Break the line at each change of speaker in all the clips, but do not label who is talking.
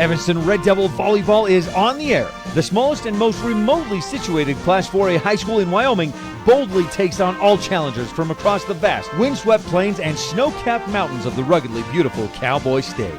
Evanston Red Devil Volleyball is on the air. The smallest and most remotely situated Class 4A high school in Wyoming boldly takes on all challengers from across the vast, windswept plains and snow-capped mountains of the ruggedly beautiful Cowboy State.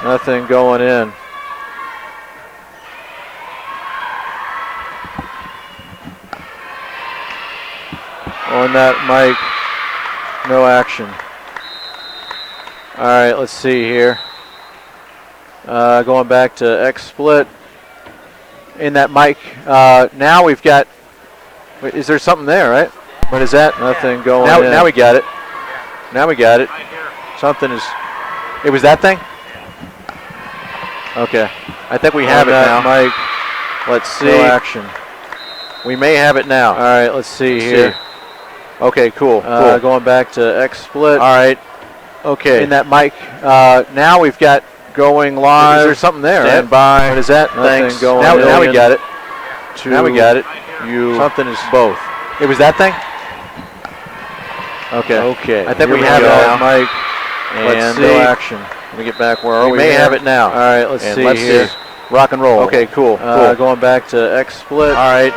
Nothing going in. On that mic, no action. All right, let's see here. Going back to X split. In that mic, now we've got, wait, is there something there, right? What is that? Nothing going in. Now we got it. Now we got it. Something is, it was that thing? Okay, I think we have it now. Mike, let's see. No action. We may have it now. All right, let's see here. Okay, cool. Going back to X split. All right. Okay. In that mic, now we've got going live. Is there something there? Stand by. What is that? Thanks. Going now we got it. Now we got it. Something is both. It was that thing? Okay. Okay. I think we have it now. Mike. Let's see. No action. Let me get back. Where are we? We may have it now. All right. Let's see here. Rock and roll. Okay. Cool. Going back to X split. All right.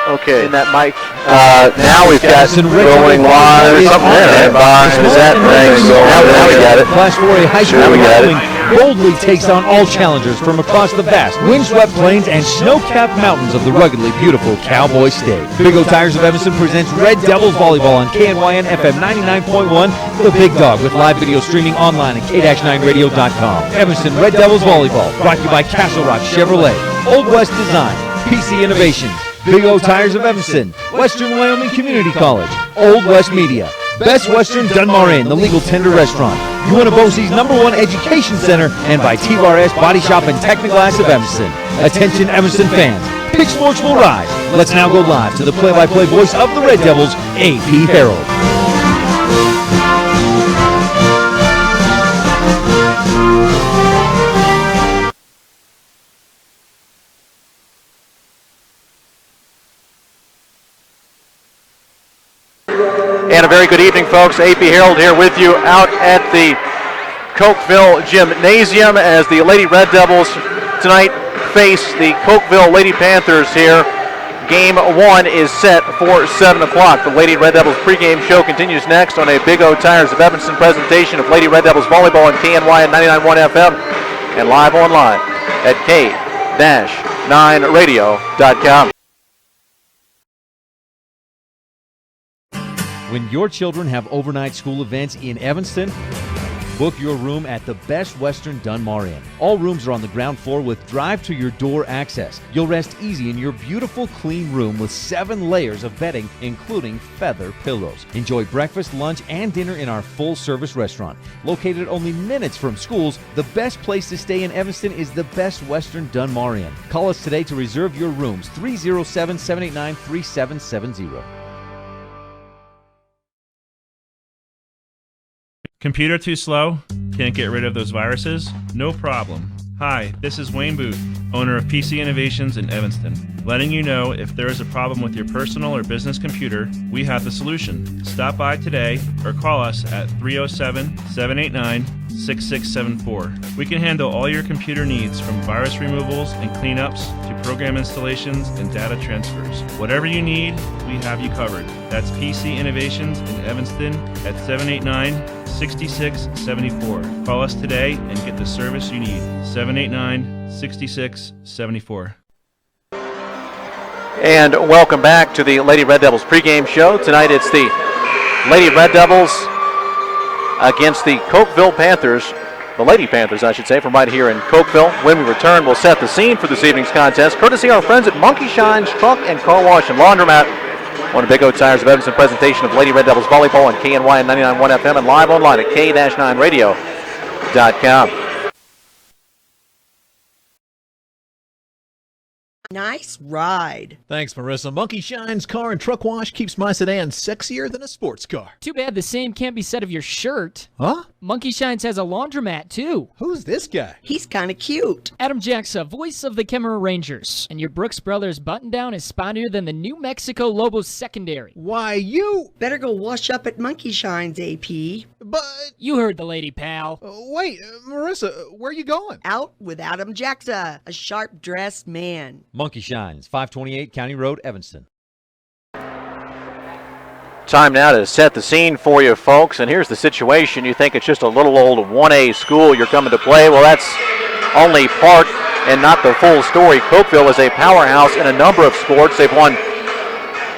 Okay. In that mic. Now we've got going live. Something there. What is that? Thanks. Now we got it.
Class 4A high school in Wyoming boldly takes on all challengers from across the vast windswept plains and snow-capped mountains of the ruggedly beautiful Cowboy State. Big O Tires of Evanston presents Red Devils Volleyball on KNYN FM 99.1, The Big Dog, with live video streaming online at k-9radio.com. Evanston Red Devils Volleyball, brought to you by Castle Rock Chevrolet, Old West Design, PC Innovations, Big O Tires of Evanston, Western Wyoming Community College, Old West Media, Best Western Dunmar Inn, the Legal Tender Restaurant, UNBOC's #1 education center, and by T-Bar-S Body Shop and Technoglass of Evanston. Attention Evanston fans, Pick Sports will rise. Let's now go live to the play-by-play voice of the Red Devils, A.P. Harold.
And a very good evening, folks. A.P. Harold here with you out at the Cokeville Gymnasium as the Lady Red Devils tonight face the Cokeville Lady Panthers here. Game 1 is set for 7 o'clock. The Lady Red Devils pregame show continues next on a Big O Tires of Evanston presentation of Lady Red Devils Volleyball on KNY at 99.1 FM and live online at k-9radio.com.
When your children have overnight school events in Evanston, book your room at the Best Western Dunmar Inn. All rooms are on the ground floor with drive-to-your-door access. You'll rest easy in your beautiful, clean room with 7 layers of bedding, including feather pillows. Enjoy breakfast, lunch, and dinner in our full-service restaurant. Located only minutes from schools, the best place to stay in Evanston is the Best Western Dunmar Inn. Call us today to reserve your rooms, 307-789-3770.
Computer too slow? Can't get rid of those viruses? No problem. Hi, this is Wayne Booth, owner of PC Innovations in Evanston, letting you know if there is a problem with your personal or business computer, we have the solution. Stop by today or call us at 307-789-6674. We can handle all your computer needs, from virus removals and cleanups to program installations and data transfers. Whatever you need, we have you covered. That's PC Innovations in Evanston at 789-6674. Call us today and get the service you need. 789-6674.
And welcome back to the Lady Red Devils pregame show. Tonight it's the Lady Red Devils against the Cokeville Panthers. The Lady Panthers, I should say, from right here in Cokeville. When we return, we'll set the scene for this evening's contest, courtesy of our friends at Monkey Shine's Truck and Car Wash and Laundromat. On a Big O Tires of Evanston presentation of Lady Red Devils Volleyball on KNY and 99.1 FM and live online at k-9radio.com.
Nice ride.
Thanks, Marissa. Monkey Shine's Car and Truck Wash keeps my sedan sexier than a sports car.
Too bad the same can't be said of your shirt.
Huh?
Monkey Shines has a laundromat, too.
Who's this guy?
He's kind of cute.
Adam Jacksa, voice of the Kemmerer Rangers. And your Brooks Brothers button-down is spottier than the New Mexico Lobos secondary.
Why, you...
Better go wash up at Monkey Shine's, AP.
But...
You heard the lady, pal.
Wait, Marissa, where are you going?
Out with Adam Jacksa, a sharp-dressed man.
Monkey Shines, 528 County Road, Evanston.
Time now to set the scene for you folks, and here's the situation. You think it's just a little old 1A school you're coming to play. Well, that's only part and not the full story. Cokeville is a powerhouse in a number of sports. They've won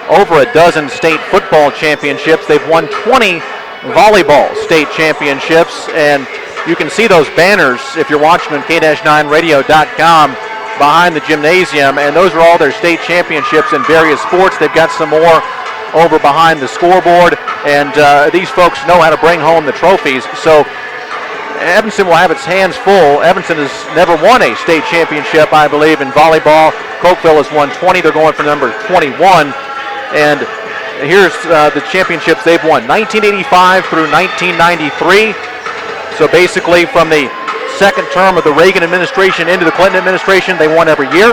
over a dozen state football championships. They've won 20 volleyball state championships, and you can see those banners if you're watching on K-9radio.com behind the gymnasium, and those are all their state championships in various sports. They've got some more over behind the scoreboard, and these folks know how to bring home the trophies. So Evanston will have its hands full. Evanston has never won a state championship, I believe, in volleyball. Cokeville has won 20. They're going for number 21. And here's the championships they've won, 1985 through 1993. So basically from the second term of the Reagan administration into the Clinton administration, they won every year.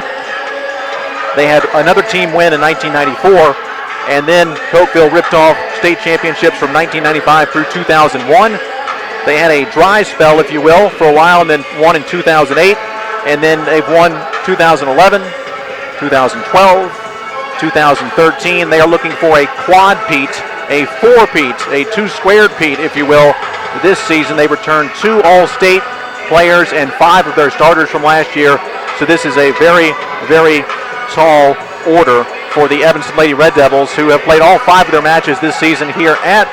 They had another team win in 1994, and then Cokeville ripped off state championships from 1995 through 2001. They had a dry spell, if you will, for a while, and then won in 2008, and then they've won 2011, 2012, 2013. They are looking for a quad-peat, a four-peat, a two-squared-peat, if you will. This season, they returned 2 all-state players and 5 of their starters from last year. So this is a very, very tall order for the Evanston Lady Red Devils, who have played all 5 of their matches this season here at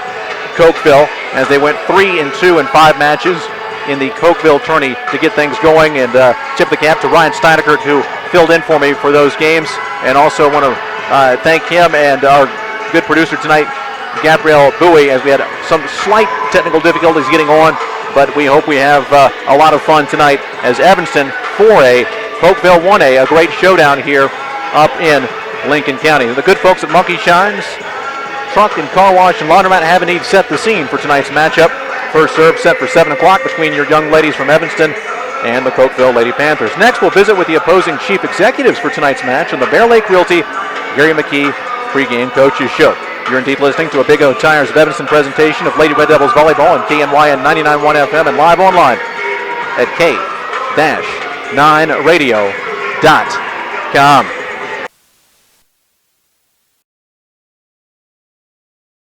Cokeville, as they went 3-2 in 5 matches in the Cokeville tourney to get things going. And tip the cap to Ryan Steinekert, who filled in for me for those games. And also want to thank him and our good producer tonight, Gabrielle Bowie, as we had some slight technical difficulties getting on, but we hope we have a lot of fun tonight as Evanston 4A, Cokeville 1A, a great showdown here up in Lincoln County. The good folks at Monkey Shines Truck and Car Wash and Laundromat have indeed set the scene for tonight's matchup. First serve set for 7 o'clock between your young ladies from Evanston and the Cokeville Lady Panthers. Next, we'll visit with the opposing chief executives for tonight's match on the Bear Lake Realty Gary McKee pregame coaches show. You're indeed listening to a Big O Tires of Evanston presentation of Lady Red Devils volleyball on KNYN 99.1 FM and live online at K-9radio.com.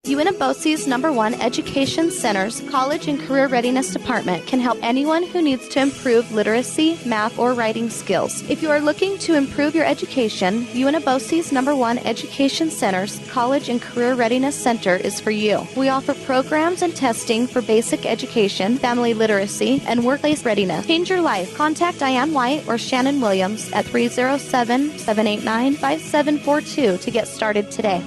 UNFOC's #1 Education Center's College and Career Readiness Department can help anyone who needs to improve literacy, math, or writing skills. If you are looking to improve your education, UNFOC's #1 Education Center's College and Career Readiness Center is for you. We offer programs and testing for basic education, family literacy, and workplace readiness. Change your life. Contact Diane White or Shannon Williams at 307-789-5742 to get started today.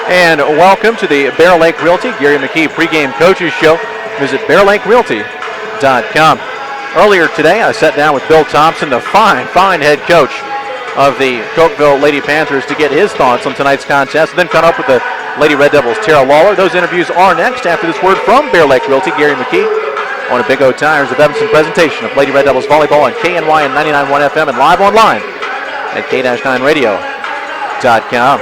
And welcome to the Bear Lake Realty Gary McKee pregame coaches show. Visit bearlakerealty.com. Earlier today, I sat down with Bill Thompson, the fine head coach of the Cokeville Lady Panthers, to get his thoughts on tonight's contest, and then caught up with the Lady Red Devils' Tara Lawler. Those interviews are next after this word from Bear Lake Realty Gary McKee on a Big O Tires of Evanston presentation of Lady Red Devils volleyball on KNYN 99.1 FM and live online at K-9radio.com.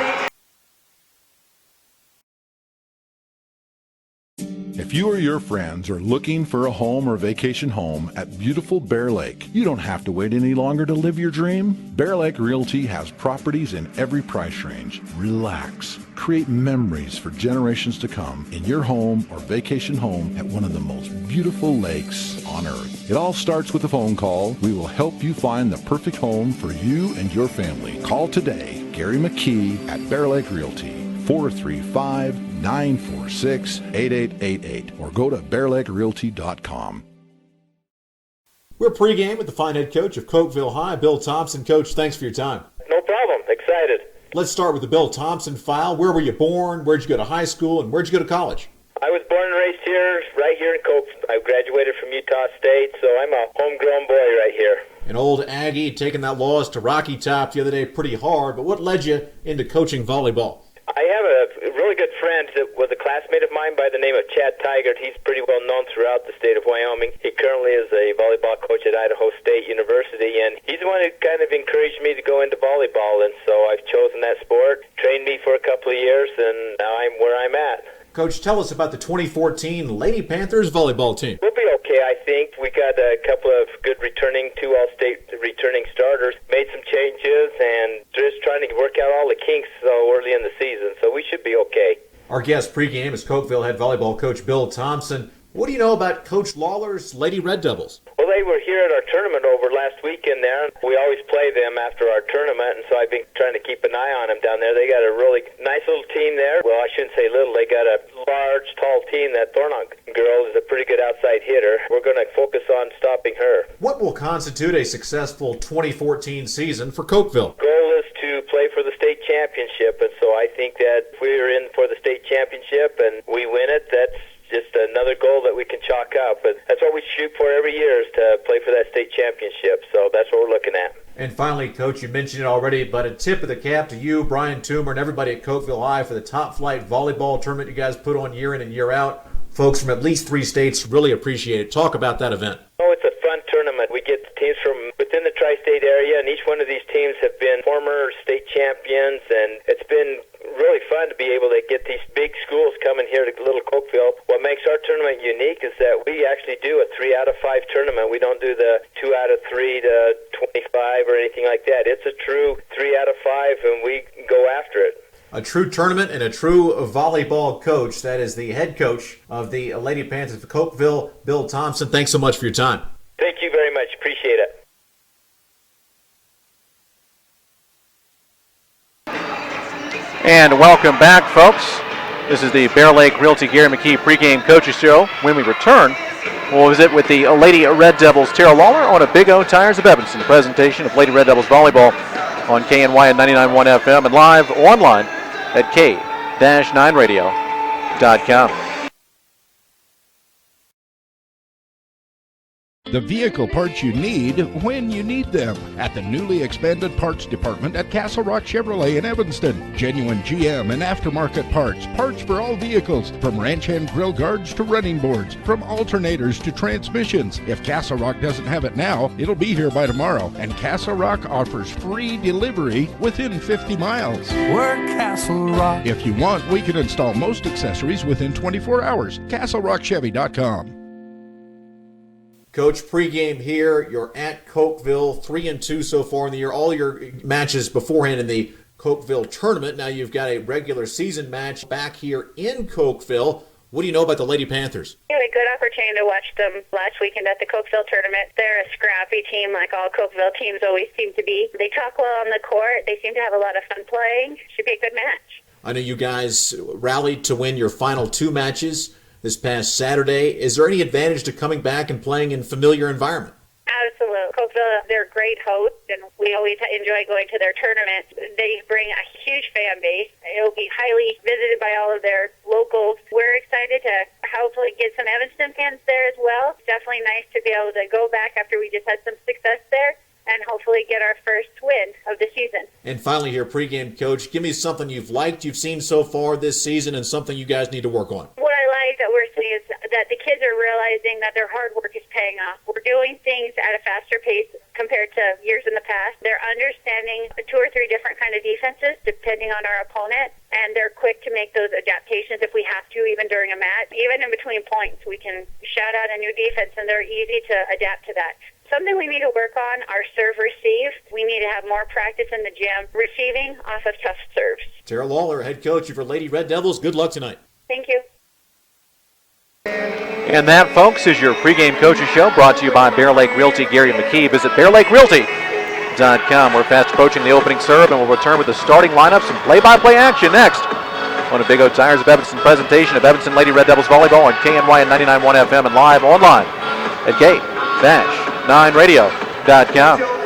If you or your friends are looking for a home or vacation home at beautiful Bear Lake, you don't have to wait any longer to live your dream. Bear Lake Realty has properties in every price range. Relax. Create memories for generations to come in your home or vacation home at one of the most beautiful lakes on earth. It all starts with a phone call. We will help you find the perfect home for you and your family. Call today, Gary McKee at Bear Lake Realty, 435-946-8888, or go to bearlakerealty.com.
We're pregame with the fine head coach of Cokeville High, Bill Thompson. Coach, thanks for your time.
No problem. Excited.
Let's start with the Bill Thompson file. Where were you born? Where'd you go to high school? And where'd you go to college?
I was born and raised here, right here in Cokeville. I graduated from Utah State, so I'm a homegrown boy right here.
An old Aggie, taking that loss to Rocky Top the other day pretty hard, but what led you into coaching volleyball?
I have a really good friend that was a classmate of mine by the name of Chad Tigert. He's pretty well known throughout the state of Wyoming. He currently is a volleyball coach at Idaho State University, and he's the one who kind of encouraged me to go into volleyball, and so I've chosen that sport, trained me for a couple of years, and now I'm where I'm at.
Coach, tell us about the 2014 Lady Panthers volleyball team.
We'll be okay. okay, I think. We got a couple of good two all-state returning starters, made some changes, and just trying to work out all the kinks so early in the season, so we should be okay.
Our guest pregame is Cokeville head volleyball coach Bill Thompson. What do you know about Coach Lawler's Lady Red Devils?
Well, they were here at our tournament over last weekend there. We always play them after our tournament, and so I've been trying to keep an eye on them down there. They got a really nice little team there. Well, I shouldn't say little. They got a large, tall team. That Thornock girl is a pretty good outside hitter. We're going to focus on stopping her.
What will constitute a successful 2014 season for Cokeville?
Goal is to play for the state championship, and so I think that if we're in for the state championship and we win it, that's just another goal that we can chalk up. But that's what we shoot for every year, is to play for that state championship. So that's what we're looking at.
And finally, Coach, you mentioned it already, but a tip of the cap to you, Brian Toomer, and everybody at Cokeville High for the top flight volleyball tournament you guys put on year in and year out. Folks from at least 3 states really appreciate it. Talk about that event.
Oh, it's a fun tournament. We get teams from within the tri-state area, and each one of these teams have been former state champions, and it's been really fun to be able to get these big schools coming here to Little Cokeville. What makes our tournament unique is that we actually do a 3 out of 5 tournament. We don't do the 2 out of 3 to 25 or anything like that. It's a true 3 out of 5, and we go after it.
A true tournament and a true volleyball coach. That is the head coach of the Lady Panthers of Cokeville, Bill Thompson. Thanks so much for your time.
Thank you very much. Appreciate it.
And welcome back, folks. This is the Bear Lake Realty Gary McKee pregame coaches show. When we return, we'll visit with the Lady Red Devils Tara Lawler on a Big O Tires of Evanston presentation of Lady Red Devils volleyball on KNY and 99.1 FM and live online at k-9radio.com.
The vehicle parts you need when you need them at the newly expanded parts department at Castle Rock Chevrolet in Evanston. Genuine GM and aftermarket parts. Parts for all vehicles, from ranch hand grill guards to running boards, from alternators to transmissions. If Castle Rock doesn't have it now, it'll be here by tomorrow. And Castle Rock offers free delivery within 50 miles.
We're Castle Rock.
If you want, we can install most accessories within 24 hours. CastleRockChevy.com.
Coach, pregame here. You're at Cokeville, 3-2 so far in the year. All your matches beforehand in the Cokeville tournament. Now you've got a regular season match back here in Cokeville. What do you know about the Lady Panthers?
We had a good opportunity to watch them last weekend at the Cokeville tournament. They're a scrappy team, like all Cokeville teams always seem to be. They talk well on the court. They seem to have a lot of fun playing. Should be a good match.
I know you guys rallied to win your final 2 matches this past Saturday. Is there any advantage to coming back and playing in familiar environment?
Absolutely. Cokeville, they're great hosts, and we always enjoy going to their tournaments. They bring a huge fan base. It'll be highly visited by all of their locals. We're excited to hopefully get some Evanston fans there as well. It's definitely nice to be able to go back after we just had some success there and hopefully get our first win of the season.
And finally here, pregame coach, give me something you've seen so far this season and something you guys need to work on.
What I like that we're seeing is that the kids are realizing that their hard work is paying off. We're doing things at a faster pace compared to years in the past. They're understanding 2 or 3 different kind of defenses depending on our opponent, and they're quick to make those adaptations if we have to, even during a match. Even in between points, we can shout out a new defense, and they're easy to adapt to that. Something we need to work on, our serve-receive. We need to have more practice in the gym receiving off of tough serves.
Tara Lawler, head coach for Lady Red Devils. Good luck tonight.
Thank you.
And that, folks, is your pregame coaches show brought to you by Bear Lake Realty Gary McKee. Visit BearLakeRealty.com. We're fast approaching the opening serve, and we'll return with the starting lineups and play-by-play action next on a Big O Tires of Evanston presentation of Evanston Lady Red Devils volleyball on KNY and 99.1 FM and live online at k-9radio.com.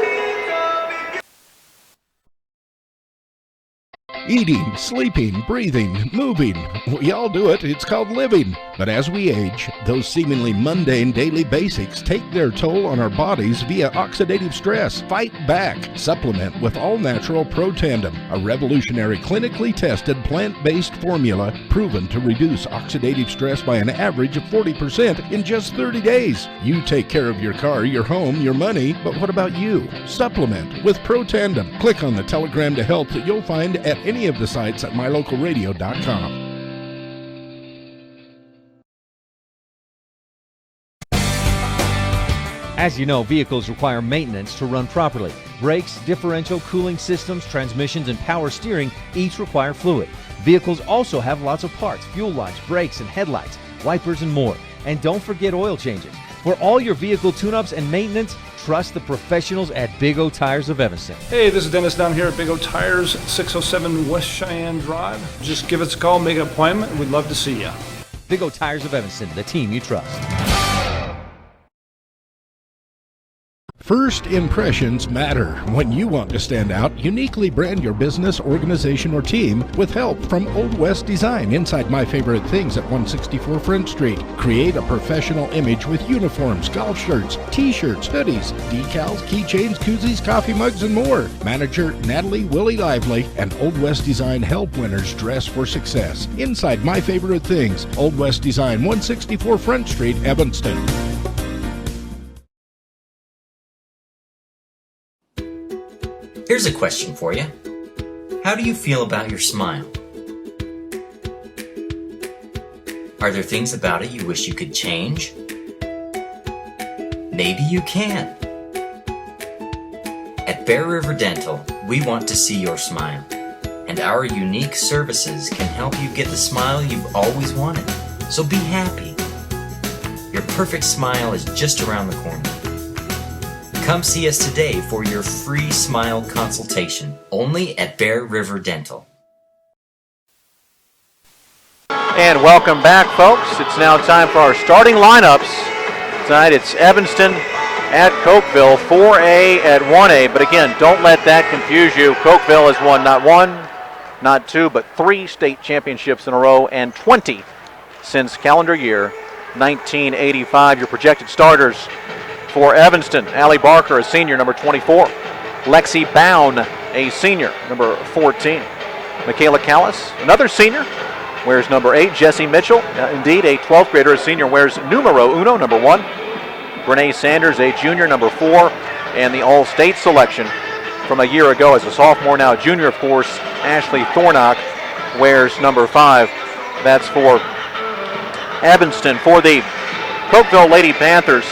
Eating, sleeping, breathing, moving. We all do it. It's called living. But as we age, those seemingly mundane daily basics take their toll on our bodies via oxidative stress. Fight back. Supplement with all-natural Pro Tandem, a revolutionary clinically tested plant-based formula proven to reduce oxidative stress by an average of 40% in just 30 days. You take care of your car, your home, your money, but what about you? Supplement with Pro Tandem. Click on the telegram to health that you'll find at any of the sites at mylocalradio.com.
As you know, vehicles require maintenance to run properly. Brakes, differential, cooling systems, transmissions, and power steering each require fluid. Vehicles also have lots of parts, fuel lines, brakes and headlights, wipers, and more. And don't forget oil changes. For all your vehicle tune-ups and maintenance, trust the professionals at Big O Tires of Evanston.
Hey, this is Dennis down here at Big O Tires, 607 West Cheyenne Drive. Just give us a call, make an appointment, and we'd love to see you.
Big O Tires of Evanston, the team you trust.
First impressions matter. When you want to stand out, uniquely brand your business, organization, or team with help from Old West Design inside My Favorite Things at 164 Front Street. Create a professional image with uniforms, golf shirts, t-shirts, hoodies, decals, keychains, koozies, coffee mugs, and more. Manager Natalie Willie Lively and Old West Design help winners dress for success. Inside My Favorite Things, Old West Design, 164 Front Street, Evanston.
Here's a question for you. How do you feel about your smile? Are there things about it you wish you could change? Maybe you can. At Bear River Dental, we want to see your smile, and our unique services can help you get the smile you've always wanted. So be happy. Your perfect smile is just around the corner. Come see us today for your free smile consultation, only at Bear River Dental.
And welcome back, folks. It's now time for our starting lineups. Tonight it's Evanston at Cokeville, 4A at 1A. But again, don't let that confuse you. Cokeville has won not one, not two, but 3 state championships in a row and 20 since calendar year 1985. Your projected starters for Evanston: Allie Barker, a senior, number 24. Lexi Bound, a senior, number 14. Michaela Callis, another senior, wears number 8. Jessie Mitchell, indeed a 12th grader, a senior, wears numero uno, number 1. Brene Sanders, a junior, number 4. And the All-State selection from a year ago as a sophomore, now a junior, of course, Ashley Thornock, wears number 5. That's for Evanston. For the Cokeville Lady Panthers,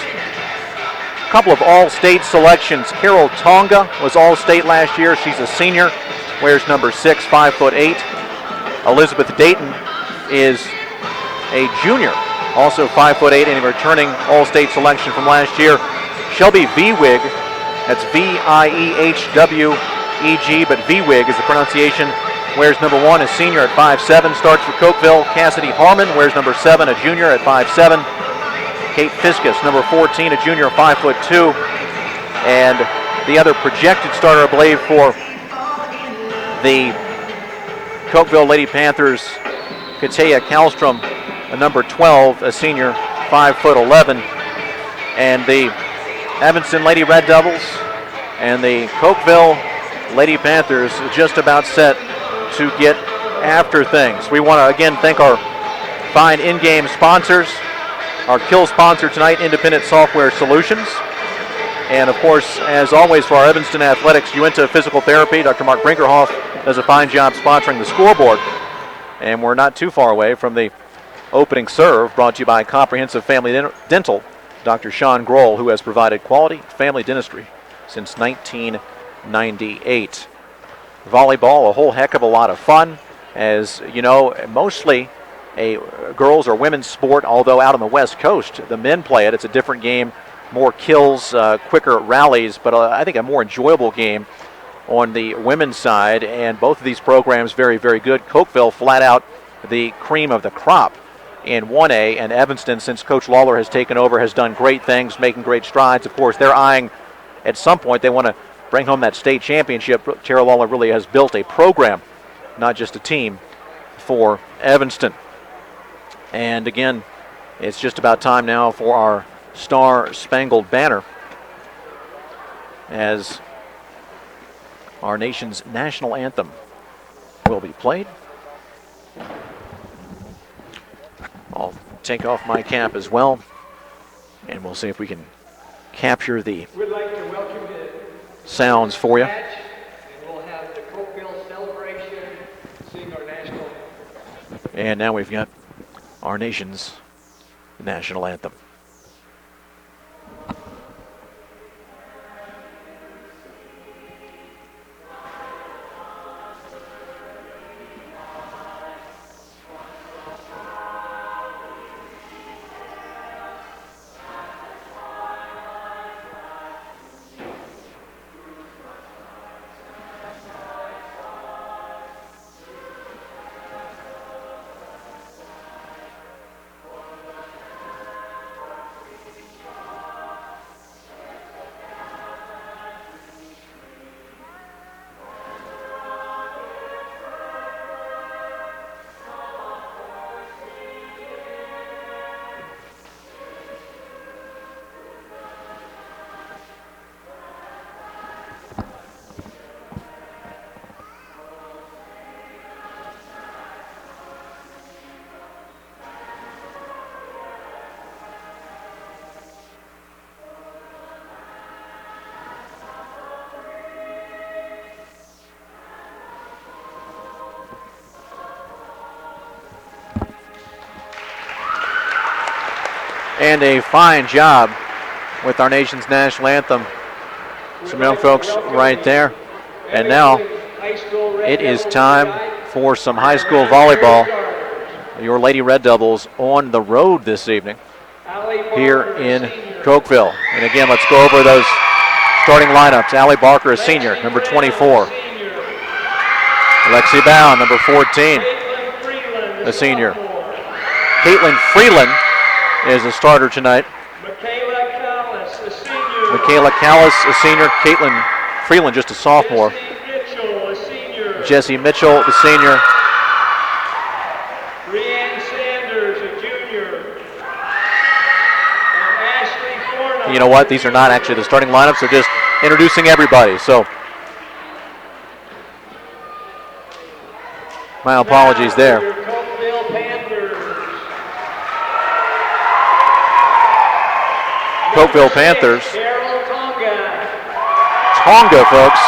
couple of All-State selections. Carol Tonga was All-State last year. She's a senior, wears number 6, 5'8". Elizabeth Dayton is a junior, also 5'8", and a returning All-State selection from last year. Shelby Viewig, that's V-I-E-H-W-E-G, but Viewig is the pronunciation, wears number 1, a senior at 5'7", starts for Cokeville. Cassidy Harmon wears number 7, a junior at 5'7". Kate Fiskus, number 14, a junior, 5'2". And the other projected starter, I believe, for the Cokeville Lady Panthers, Katea Kallstrom, a number 12, a senior, 5'11". And the Evanston Lady Red Devils and the Cokeville Lady Panthers just about set to get after things. We want to again thank our fine in-game sponsors. Our kill sponsor tonight, Independent Software Solutions. And of course, as always, for our Evanston Athletics, Uinta Physical Therapy, Dr. Mark Brinkerhoff does a fine job sponsoring the scoreboard. And we're not too far away from the opening serve, brought to you by Comprehensive Family Dental, Dr. Sean Grohl, who has provided quality family dentistry since 1998. Volleyball, a whole heck of a lot of fun. As you know, mostly a girls or women's sport, although out on the West Coast, the men play it. It's a different game, more kills, quicker rallies, but I think a more enjoyable game on the women's side. And both of these programs very, very good. Cokeville flat out the cream of the crop in 1A, and Evanston, since Coach Lawler has taken over, has done great things, making great strides. Of course, they're eyeing, at some point, they want to bring home that state championship. Tara Lawler really has built a program, not just a team, for Evanston. And again, it's just about time now for our Star-Spangled Banner, as our nation's national anthem will be played. I'll take off my cap as well, and we'll see if we can capture the sounds for you.
And we'll have the Cokeville celebration, sing our national.
And now we've got our nation's national anthem. and a fine job with our nation's national anthem. Some young folks right there. And now it is time for some high school volleyball. Your Lady Red Devils on the road this evening here in Cokeville. And again, let's go over those starting lineups. Allie Barker, a senior, number 24. Alexi Bound, number 14, a senior. Caitlin Freeland is a starter tonight. Michaela Callis, a senior. Caitlin Freeland, just a sophomore. Jessie Mitchell, the senior. You know what? These are not actually the starting lineups. They're just introducing everybody. So my apologies there. Cokeville Panthers. Tonga, folks,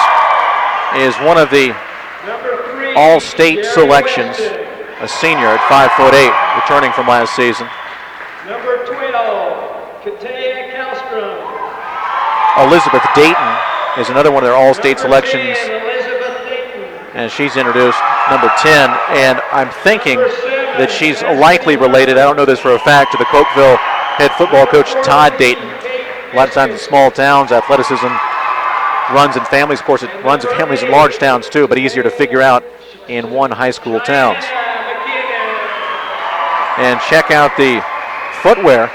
is one of the all-state selections. A senior at 5'8", returning from last season.
Number 12, Katea Kallstrom.
Elizabeth Dayton is another one of their all-state selections. And she's introduced, number 10. And I'm thinking that she's likely related, I don't know this for a fact, to the Cokeville head football coach Todd Dayton. A lot of times in small towns, athleticism runs in families. Of course, it runs in families in large towns too, but easier to figure out in one high school towns. And check out the footwear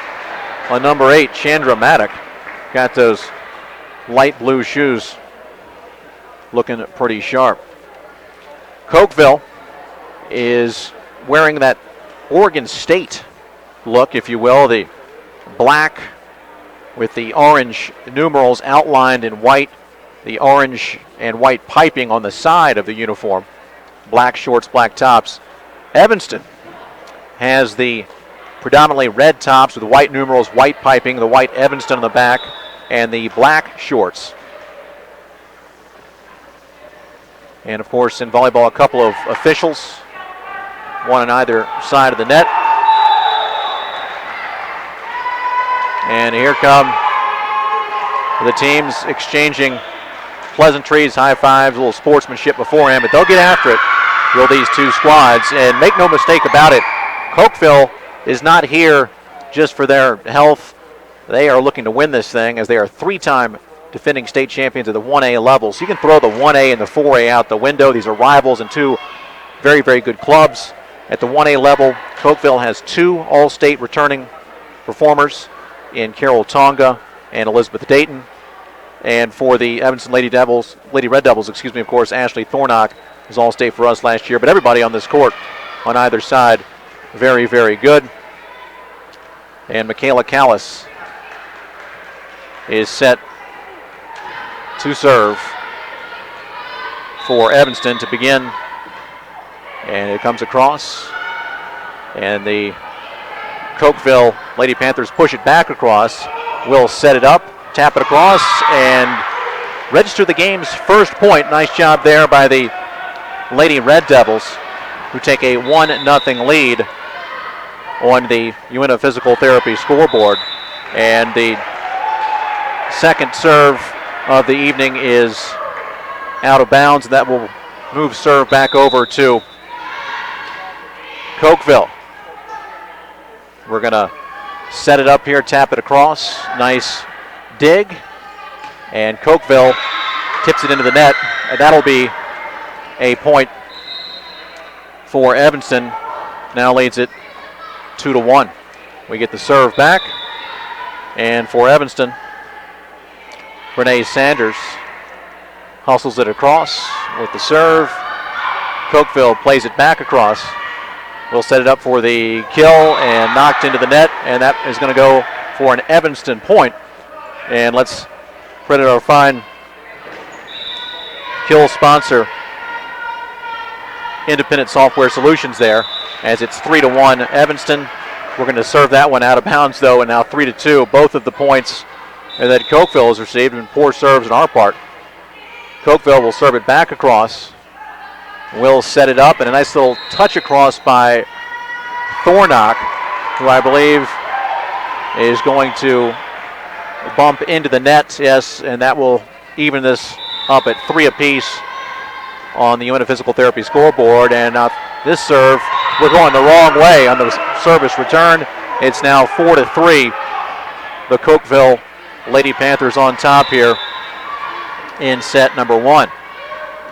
on number 8, Chandra Maddock. Got those light blue shoes looking pretty sharp. Cokeville is wearing that Oregon State look, if you will, the black with the orange numerals outlined in white, the orange and white piping on the side of the uniform, black shorts, black tops. Evanston has the predominantly red tops with white numerals, white piping, the white Evanston on the back, and the black shorts. And of course, in volleyball, a couple of officials, one on either side of the net. And here come the teams exchanging pleasantries, high fives, a little sportsmanship beforehand, but they'll get after it, will these two squads. And make no mistake about it, Cokeville is not here just for their health. They are looking to win this thing, as they are 3-time defending state champions at the 1A level. So you can throw the 1A and the 4A out the window. These are rivals and two very, very good clubs. At the 1A level, Cokeville has 2 all-state returning performers in Carol Tonga and Elizabeth Dayton. And for the Evanston Lady Red Devils, of course, Ashley Thornock was all-state for us last year. But everybody on this court on either side, very, very good. And Michaela Callis is set to serve for Evanston to begin. And it comes across. And the Cokeville Lady Panthers push it back across. Will set it up, tap it across, and register the game's first point. Nice job there by the Lady Red Devils, who take a 1-0 lead on the UNO Physical Therapy scoreboard. And the second serve of the evening is out of bounds. That will move serve back over to Cokeville. We're going to set it up here, tap it across. Nice dig. And Cokeville tips it into the net. And that'll be a point for Evanston. Now leads it 2-1. We get the serve back. And for Evanston, Renee Sanders hustles it across with the serve. Cokeville plays it back across. We'll set it up for the kill and knocked into the net, and that is going to go for an Evanston point. And let's credit our fine kill sponsor, Independent Software Solutions, there, as it's 3-1 Evanston. We're going to serve that one out of bounds, though, and now 3-2. Both of the points that Cokeville has received, and poor serves on our part. Cokeville will serve it back across. Will set it up, and a nice little touch across by Thornock, who I believe is going to bump into the net, yes, and that will even this up at 3 apiece on the Uinta Physical Therapy scoreboard. And this serve, we're going the wrong way on the service return. It's now 4-3. The Cokeville Lady Panthers on top here in set number 1.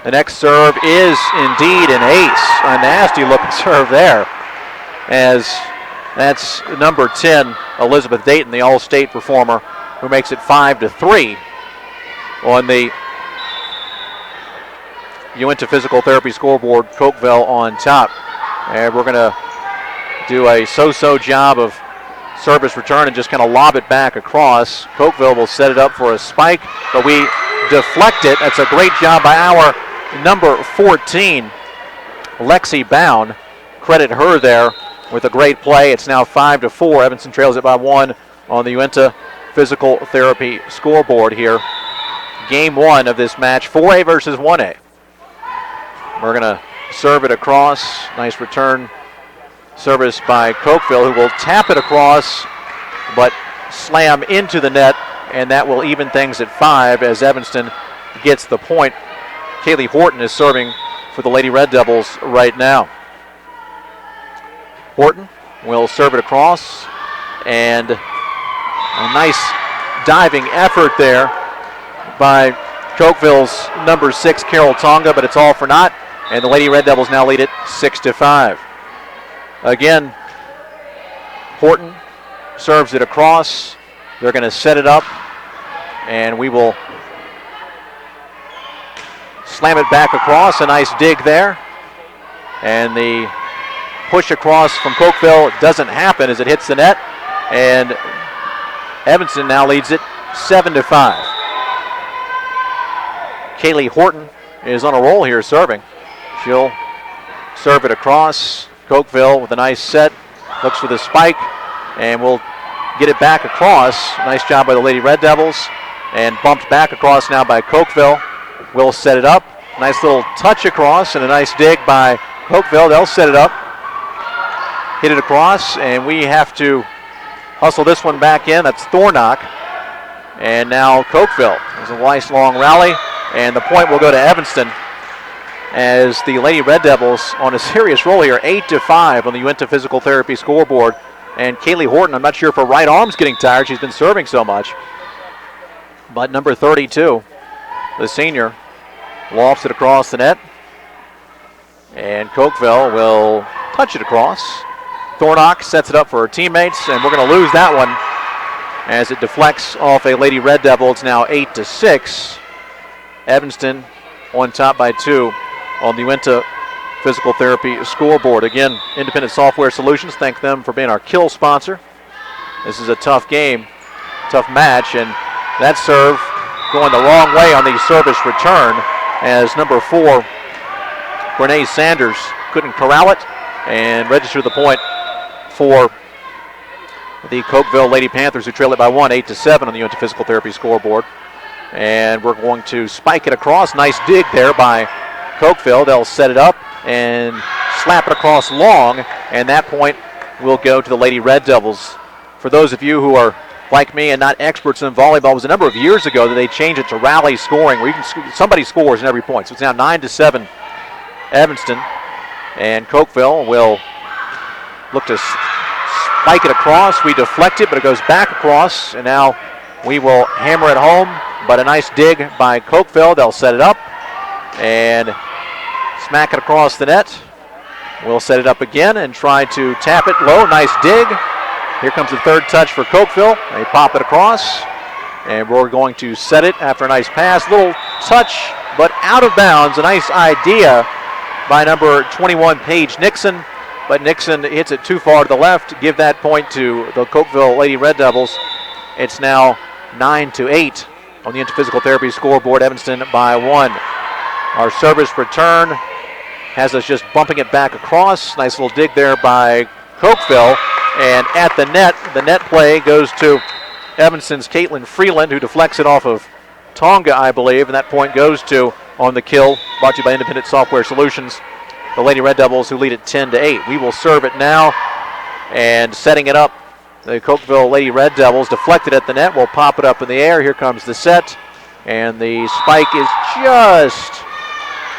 The next serve is indeed an ace. A nasty looking serve there, as that's number 10, Elizabeth Dayton, the All-State performer, who makes it 5-3 on the Uinta Physical Therapy scoreboard. Cokeville on top. And we're going to do a so-so job of service return and just kind of lob it back across. Cokeville will set it up for a spike, but we deflect it. That's a great job by our number 14, Lexi Bound. Credit her there with a great play. It's now 5-4. Evanston trails it by 1 on the Uinta Physical Therapy scoreboard here. Game 1 of this match, 4A versus 1A. We're going to serve it across. Nice return service by Cokeville, who will tap it across, but slam into the net, and that will even things at 5 as Evanston gets the point. Kaylee Horton is serving for the Lady Red Devils right now. Horton will serve it across, and a nice diving effort there by Cokeville's number 6, Carol Tonga, but it's all for naught, and the Lady Red Devils now lead it 6-5. Again, Horton serves it across. They're going to set it up, and we will slam it back across. A nice dig there. And the push across from Cokeville doesn't happen as it hits the net, and Evanston now leads it 7-5. Kaylee Horton is on a roll here serving. She'll serve it across. Cokeville with a nice set, looks for the spike, and will get it back across. Nice job by the Lady Red Devils, and bumped back across now by Cokeville. Will set it up. Nice little touch across, and a nice dig by Cokeville. They'll set it up, hit it across, and we have to hustle this one back in. That's Thornock, and now Cokeville. There's a nice long rally, and the point will go to Evanston, as the Lady Red Devils on a serious roll here, 8-5 on the Uinta Physical Therapy scoreboard. And Kaylee Horton, I'm not sure if her right arm's getting tired. She's been serving so much. But number 32, the senior, lofts it across the net. And Cokeville will touch it across. Thornock sets it up for her teammates, and we're going to lose that one as it deflects off a Lady Red Devil. It's now 8-6. Evanston on top by 2 on the Uinta Physical Therapy scoreboard. Again, Independent Software Solutions, thank them for being our kill sponsor. This is a tough game, tough match, and that serve going the wrong way on the service return as number 4, Renee Sanders, couldn't corral it and register the point for the Cokeville Lady Panthers, who trail it by 1, 8-7 on the Uinta Physical Therapy scoreboard. And we're going to spike it across. Nice dig there by Cokeville. They'll set it up and slap it across long, and that point will go to the Lady Red Devils. For those of you who are like me and not experts in volleyball, it was a number of years ago that they changed it to rally scoring, where you can somebody scores in every point. So it's now 9-7 Evanston, and Cokeville will look to spike it across. We deflect it, but it goes back across, and now we will hammer it home. But a nice dig by Cokeville. They'll set it up and smack it across the net. We'll set it up again and try to tap it low. Nice dig. Here comes the third touch for Cokeville. They pop it across, and we're going to set it after a nice pass. Little touch, but out of bounds. A nice idea by number 21, Paige Nixon, but Nixon hits it too far to the left. Give that point to the Cokeville Lady Red Devils. It's now 9-8 on the Uinta Physical Therapy scoreboard. Evanston by 1. Our service return has us just bumping it back across. Nice little dig there by Cokeville. And at the net play goes to Evanston's Caitlin Freeland, who deflects it off of Tonga, I believe. And that point goes to, on the kill, brought to you by Independent Software Solutions, the Lady Red Devils, who lead it 10-8. We will serve it now, and setting it up the Cokeville Lady Red Devils, deflected at the net, will pop it up in the air. Here comes the set, and the spike is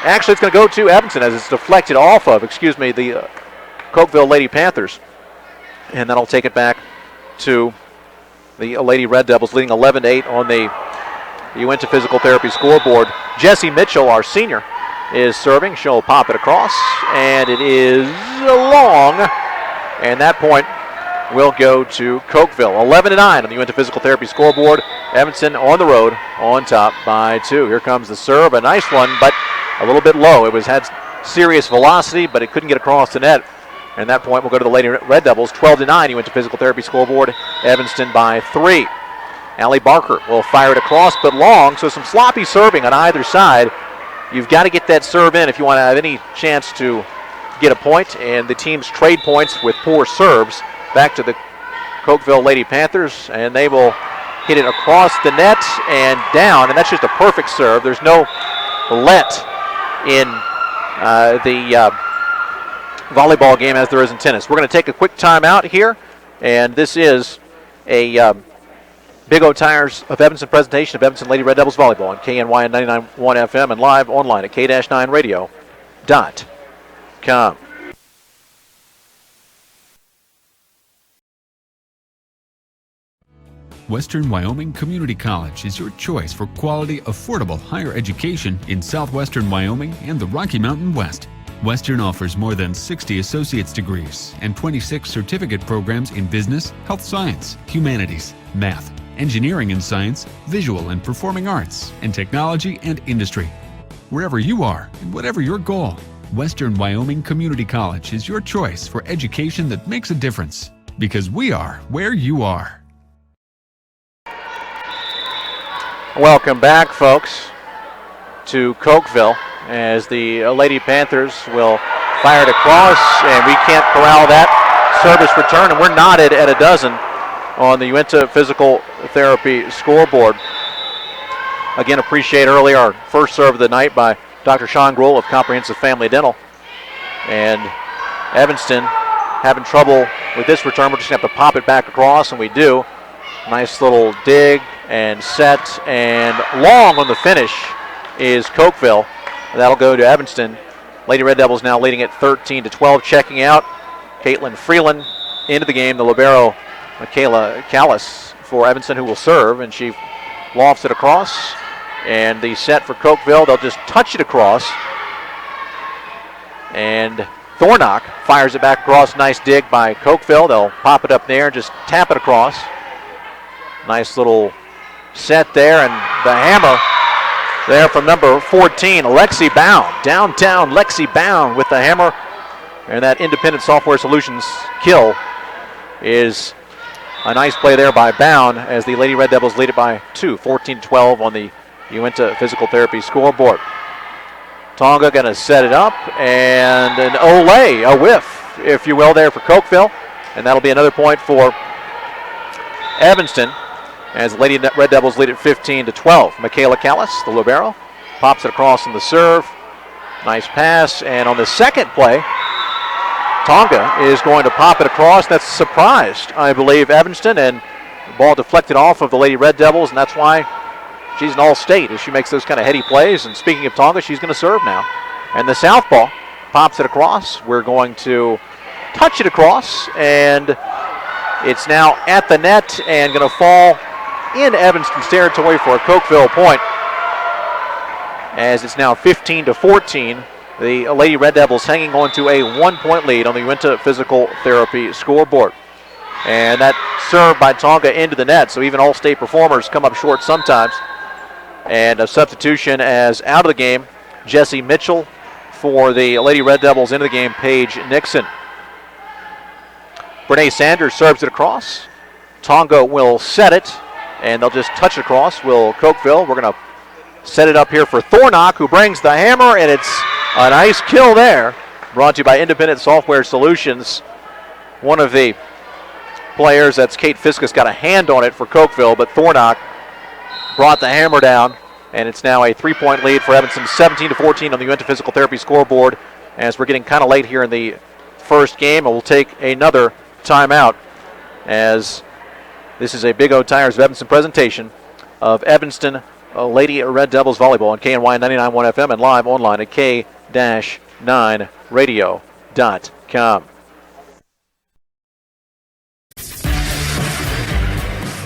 actually it's going to go to Evanston as it's deflected off of, the Cokeville Lady Panthers. And that'll take it back to the Lady Red Devils, leading 11-8 on the Uinta Physical Therapy scoreboard. Jessie Mitchell, our senior, is serving. She'll pop it across, and it is long. And that point will go to Cokeville. 11-9 on the Uinta Physical Therapy scoreboard. Evanston on the road, on top by 2. Here comes the serve, a nice one, but a little bit low. It had serious velocity, but it couldn't get across the net. And that point will go to the Lady Red Devils. 12-9, Uinta Physical Therapy scoreboard. Evanston by 3. Allie Barker will fire it across, but long, so some sloppy serving on either side. You've got to get that serve in if you want to have any chance to get a point, and the teams trade points with poor serves. Back to the Cokeville Lady Panthers, and they will hit it across the net and down, and that's just a perfect serve. There's no let in the volleyball game as there is in tennis. We're going to take a quick timeout here, and this is a Big O Tires of Evanston presentation of Evanston Lady Red Devils volleyball on KNY 99.1 FM and live online at k-9radio.com.
Western Wyoming Community College is your choice for quality, affordable higher education in southwestern Wyoming and the Rocky Mountain West. Western offers more than 60 associate's degrees and 26 certificate programs in business, health science, humanities, math, engineering and science, visual and performing arts, and technology and industry. Wherever you are and whatever your goal, Western Wyoming Community College is your choice for education that makes a difference. Because we are where you are.
Welcome back, folks, to Cokeville as the Lady Panthers will fire it across, and we can't corral that service return, and we're knotted at a dozen on the Uinta Physical Therapy scoreboard. Again, appreciate early our first serve of the night by Dr. Sean Grohl of Comprehensive Family Dental. And Evanston having trouble with this return. We're just going to have to pop it back across, and we do. Nice little dig and set, and long on the finish is Cokeville. That'll go to Evanston. Lady Red Devils now leading at 13-12. Checking out Caitlin Freeland into the game. The libero, Michaela Callis, for Evanston, who will serve, and she lofts it across. And the set for Cokeville, they'll just touch it across. And Thornock fires it back across. Nice dig by Cokeville. They'll pop it up there and just tap it across. Nice little set there, and the hammer there from number 14, Lexi Bound. Downtown Lexi Bound with the hammer. And that Independent Software Solutions kill is a nice play there by Bound as the Lady Red Devils lead it by 2, 14-12 on the Uinta Physical Therapy scoreboard. Tonga going to set it up, and an Olay, a whiff, if you will, there for Cokeville. And that'll be another point for Evanston as the Lady Red Devils lead at 15-12. Michaela Callis, the libero, pops it across on the serve. Nice pass, and on the second play, Tonga is going to pop it across. That's surprised, I believe, Evanston, and the ball deflected off of the Lady Red Devils, and that's why she's an all-state as she makes those kind of heady plays. And speaking of Tonga, she's going to serve now. And the southpaw pops it across. We're going to touch it across, and it's now at the net and going to fall in Evanston's territory for a Cokeville point. As it's now 15-14, the Lady Red Devils hanging on to a 1-point lead on the Uinta Physical Therapy scoreboard. And that serve by Tonga into the net, so even all-state performers come up short sometimes. And a substitution as out of the game, Jessie Mitchell for the Lady Red Devils. Into the game, Paige Nixon. Brene Sanders serves it across. Tonga will set it, and they'll just touch it across. Will Cokeville. We're going to set it up here for Thornock, who brings the hammer, and it's a nice kill there. Brought to you by Independent Software Solutions. One of the players, that's Kate Fiskus, got a hand on it for Cokeville, but Thornock brought the hammer down, and it's now a 3-point lead for Evanston, 17-14 on the Uinta Physical Therapy scoreboard, as we're getting kind of late here in the first game, and we'll take another timeout as this is a Big O Tires of Evanston presentation of Evanston Lady Red Devils volleyball on KNY 99.1 FM and live online at k-9radio.com.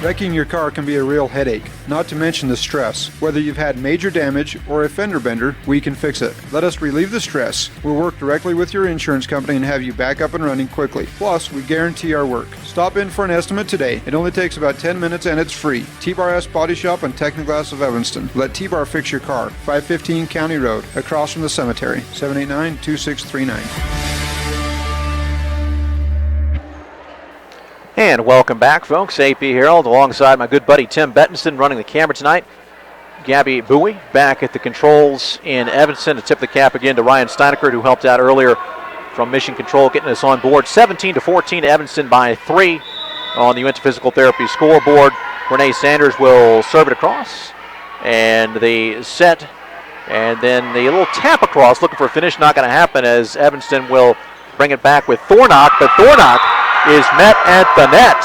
Wrecking your car can be a real headache, not to mention the stress. Whether you've had major damage or a fender bender, we can fix it. Let us relieve the stress. We'll work directly with your insurance company and have you back up and running quickly. Plus, we guarantee our work. Stop in for an estimate today. It only takes about 10 minutes and it's free. T-Bar S Body Shop on Technoglass of Evanston. Let T-Bar fix your car. 515 County Road, across from the cemetery. 789-2639.
And welcome back, folks. AP Herald alongside my good buddy Tim Bettenson running the camera tonight. Gabby Bowie back at the controls in Evanston. To tip the cap again to Ryan Steinekert, who helped out earlier from Mission Control, getting us on board. 17-14 Evanston by 3 on the UNT Physical Therapy scoreboard. Renee Sanders will serve it across. And the set, and then the little tap across, looking for a finish. Not going to happen as Evanston will bring it back with Thornock, but Thornock is met at the net,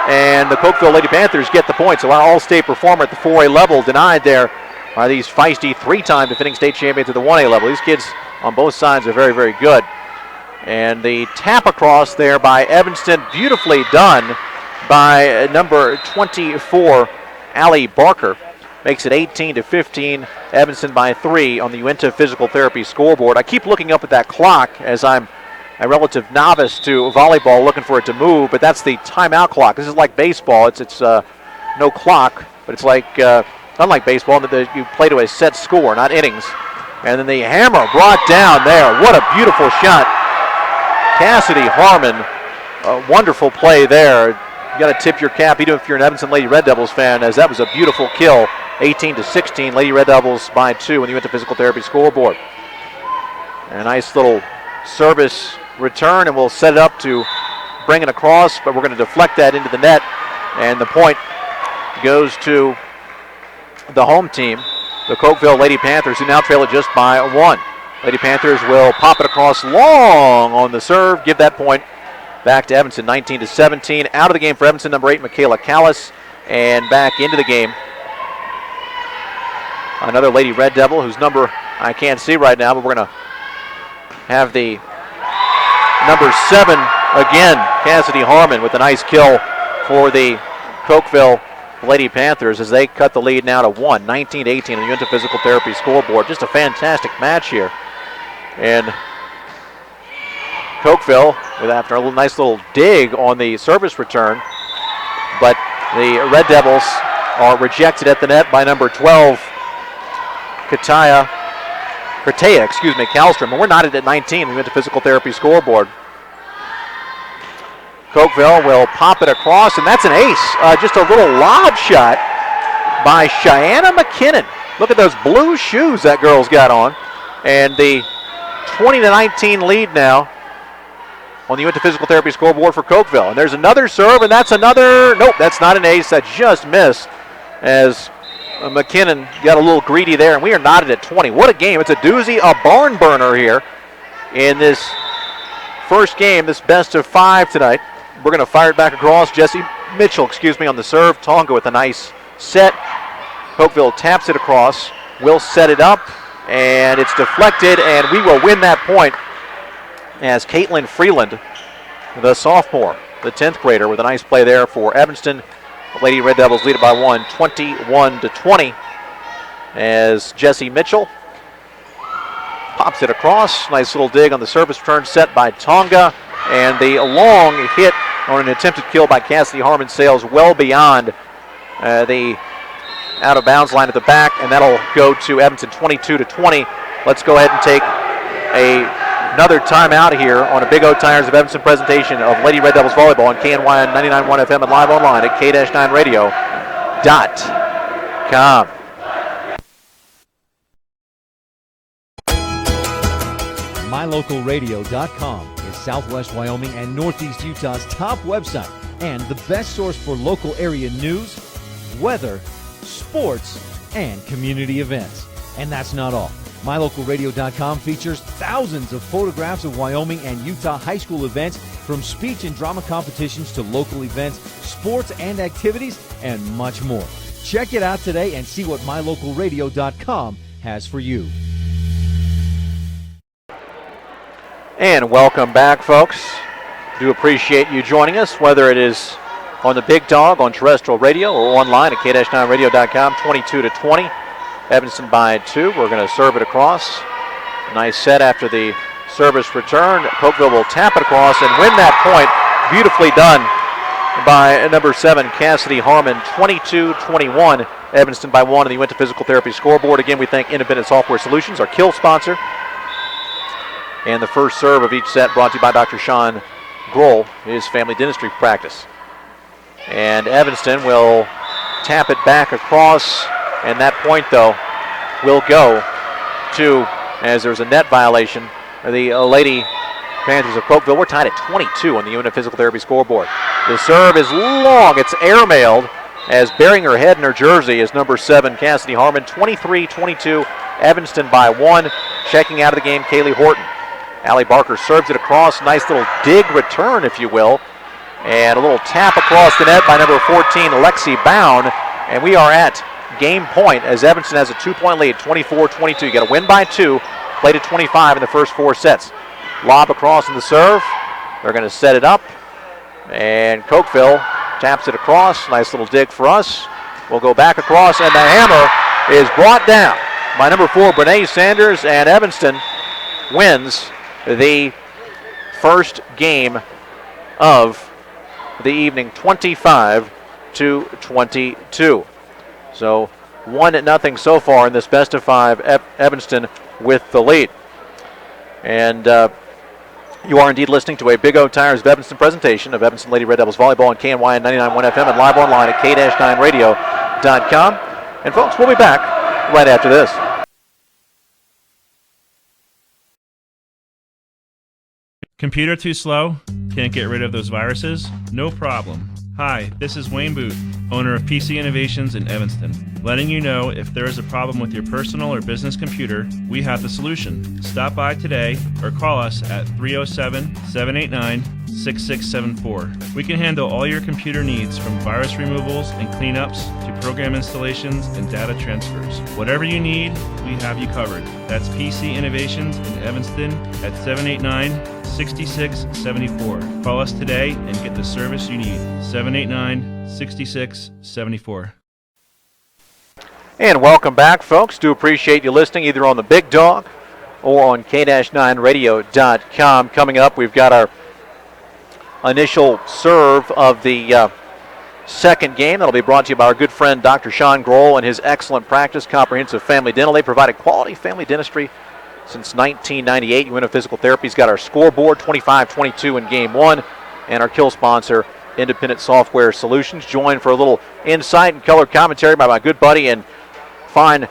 and the Cokeville Lady Panthers get the point. So our all-state performer at the 4A level denied there by these feisty 3-time defending state champions at the 1A level. These kids on both sides are very, very good. And the tap across there by Evanston, beautifully done by number 24, Allie Barker, makes it 18-15, Evanston by 3 on the Uinta Physical Therapy scoreboard. I keep looking up at that clock as I'm a relative novice to volleyball, looking for it to move, but that's the timeout clock. This is like baseball. It's no clock, but it's like unlike baseball that you play to a set score, not innings. And then the hammer brought down there. What a beautiful shot. Cassidy Harmon, a wonderful play there. You got to tip your cap, even if you're an Evanston Lady Red Devils fan, as that was a beautiful kill. 18-16, Lady Red Devils by 2 when you went to physical therapy scoreboard. And a nice little service return, and we'll set it up to bring it across, but we're going to deflect that into the net, and the point goes to the home team, the Cokeville Lady Panthers, who now trail it just by 1. Lady Panthers will pop it across long on the serve, give that point back to Evanston. 19-17. Out of the game for Evanston, number 8, Michaela Callis, and back into the game another Lady Red Devil, whose number I can't see right now, but we're going to have the number 7 again, Cassidy Harmon, with a nice kill for the Cokeville Lady Panthers as they cut the lead now to 1, 19-18 on the Uinta Physical Therapy scoreboard. Just a fantastic match here. And Cokeville, after a nice little dig on the service return, but the Red Devils are rejected at the net by number 12, Kratea, Kallstrom, and we're knotted at 19. We went to physical therapy scoreboard. Cokeville will pop it across, and that's an ace. Just a little lob shot by Cheyenne McKinnon. Look at those blue shoes that girl's got on. And the 20-19 lead now on the Uinta Physical Therapy scoreboard for Cokeville. And there's another serve, and that's another, nope, that's not an ace. That just missed as McKinnon got a little greedy there, and we are knotted at 20. What a game. It's a doozy, a barn burner here in this first game, this best of 5 tonight. We're going to fire it back across. Jesse Mitchell, on the serve. Tonga with a nice set. Cokeville taps it across. Will set it up, and it's deflected, and we will win that point as Caitlin Freeland, the sophomore, the 10th grader, with a nice play there for Evanston. The Lady Red Devils lead it by 1, 21-20, as Jesse Mitchell pops it across. Nice little dig on the service return set by Tonga, and the long hit on an attempted kill by Cassidy Harmon sails well beyond the out-of-bounds line at the back, and that'll go to Evanston 22-20. Let's go ahead and take another timeout here on a Big O Tires of Evanston presentation of Lady Red Devils volleyball on KNY 99.1 FM and live online at k-9radio.com.
MyLocalRadio.com is Southwest Wyoming and Northeast Utah's top website and the best source for local area news, weather, sports, and community events. And that's not all. MyLocalRadio.com features thousands of photographs of Wyoming and Utah high school events from speech and drama competitions to local events, sports and activities, and much more. Check it out today and see what mylocalradio.com has for you.
And welcome back, folks. Do appreciate you joining us, whether it is on the Big Dog on terrestrial radio or online at k-9radio.com. 22-20. Evanston by 2. We're going to serve it across. Nice set after the service return. Cokeville will tap it across and win that point. Beautifully done by number 7, Cassidy Harmon. 22-21. Evanston by 1 on the Uinta Physical Therapy scoreboard. Again, we thank Independent Software Solutions, our kill sponsor. And the first serve of each set brought to you by Dr. Sean Grohl, his family dentistry practice. And Evanston will tap it back across, and that point, though, will go to, as there's a net violation, the Lady Panthers of Cokeville. We're tied at 22 on the Uinta Physical Therapy scoreboard. The serve is long. It's airmailed, as burying her head in her jersey is number 7, Cassidy Harmon. 23-22, Evanston by 1. Checking out of the game, Kaylee Horton. Allie Barker serves it across. Nice little dig return, if you will. And a little tap across the net by number 14, Lexi Bound. And we are at game point as Evanston has a 2-point lead, 24-22. You got to win by 2. Played at 25 in the first 4 sets. Lob across in the serve. They're going to set it up. And Cokeville taps it across. Nice little dig for us. We'll go back across, and the hammer is brought down by number 4, Brene Sanders. And Evanston wins the first game of the evening, 25-22. So 1-0 so far in this best of 5. Evanston with the lead. And you are indeed listening to a Big O Tires of Evanston presentation of Evanston Lady Red Devils volleyball on KNY 99.1 FM and live online at k-9radio.com. And folks, we'll be back right after this.
Computer too slow? Can't get rid of those viruses? No problem. Hi, this is Wayne Booth, owner of PC Innovations in Evanston. Letting you know if there is a problem with your personal or business computer, we have the solution. Stop by today or call us at 307-789-6674. We can handle all your computer needs from virus removals and cleanups to program installations and data transfers. Whatever you need, we have you covered. That's PC Innovations in Evanston at 789-6674. Call us today and get the service you need. 789-6674.
And welcome back, folks. Do appreciate you listening either on the Big Dog or on k-9radio.com. Coming up, we've got our initial serve of the second game. That'll be brought to you by our good friend Dr. Sean Grohl and his excellent practice, Comprehensive Family Dental. They provided quality family dentistry since 1998. Uinta Physical Therapy's got our scoreboard, 25-22 in game 1, and our kill sponsor, Independent Software Solutions. Joined for a little insight and color commentary by my good buddy and fine,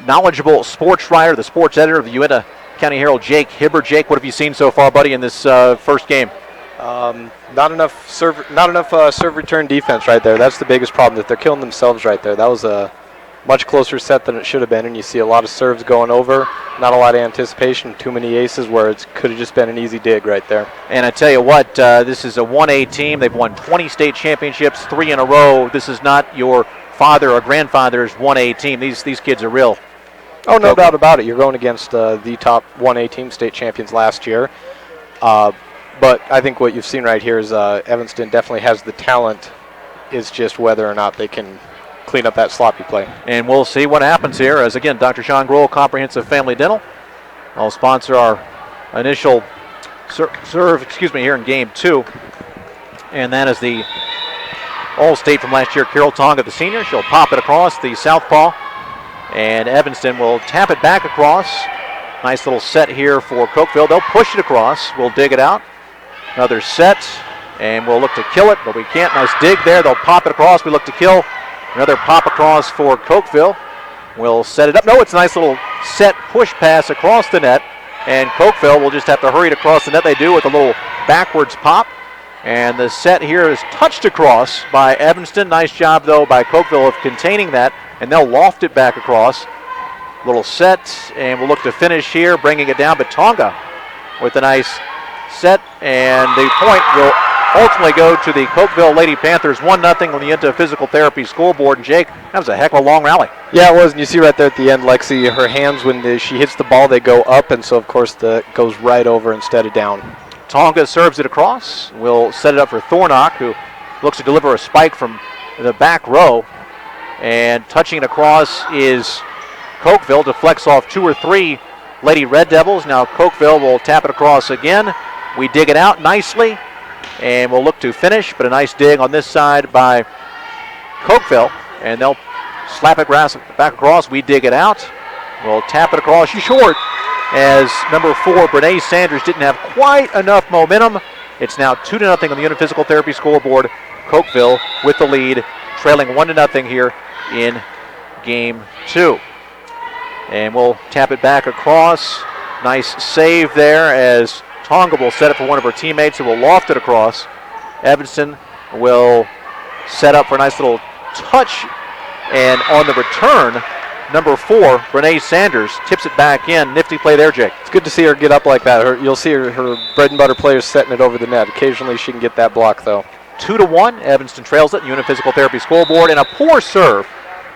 knowledgeable sports writer, the sports editor of the Uinta County Herald, Jake Hibbert. Jake, what have you seen so far, buddy, in this first game?
Not enough serve return defense right there. That's the biggest problem, that they're killing themselves right there. That was a much closer set than it should have been, and you see a lot of serves going over, not a lot of anticipation, too many aces where it could have just been an easy dig right there.
And I tell you what, this is a 1A team. They've won 20 state championships, 3 in a row. This is not your father or grandfather's 1A team. These kids are real.
Oh, no doubt about it. You're going against the top 1A team, state champions last year. But I think what you've seen right here is Evanston definitely has the talent. It's just whether or not they can clean up that sloppy play.
And we'll see what happens here as, again, Dr. Sean Grohl, Comprehensive Family Dental. I'll sponsor our initial serve here in game 2. And that is the All-State from last year, Carol Tonga, the senior. She'll pop it across the southpaw. And Evanston will tap it back across. Nice little set here for Cokeville. They'll push it across. We'll dig it out. Another set. And we'll look to kill it, but we can't. Nice dig there. They'll pop it across. We look to kill. Another pop across for Cokeville. We'll set it up. No, it's a nice little set push pass across the net. And Cokeville will just have to hurry it across the net. They do with a little backwards pop. And the set here is touched across by Evanston. Nice job, though, by Cokeville of containing that. And they'll loft it back across. Little set, and we'll look to finish here, bringing it down. But Tonga with a nice set, and the point will ultimately go to the Cokeville Lady Panthers, 1-0 on the Uinta Physical Therapy scoreboard. And Jake, that was a heck of a long rally.
Yeah, it was, and you see right there at the end, Lexi, her hands, when she hits the ball, they go up, and so, of course, it goes right over instead of down.
Tonga serves it across. Will set it up for Thornock, who looks to deliver a spike from the back row. And touching it across is Cokeville. Deflects off 2 or 3 Lady Red Devils. Now Cokeville will tap it across again. We dig it out nicely, and we'll look to finish, but a nice dig on this side by Cokeville, and they'll slap it back across. We dig it out. We'll tap it across short, as number 4, Brene Sanders, didn't have quite enough momentum. It's now 2-0 on the Uinta Physical Therapy scoreboard. Cokeville with the lead, trailing 1-0 here in game 2. And we'll tap it back across. Nice save there, as Tonga will set it for one of her teammates who will loft it across. Evanston will set up for a nice little touch, and on the return, number 4, Brene Sanders, tips it back in. Nifty play there, Jake.
It's good to see her get up like that. You'll see her bread and butter players setting it over the net. Occasionally she can get that block, though.
2-1, Evanston trails it, Uinta Physical Therapy scoreboard, and a poor serve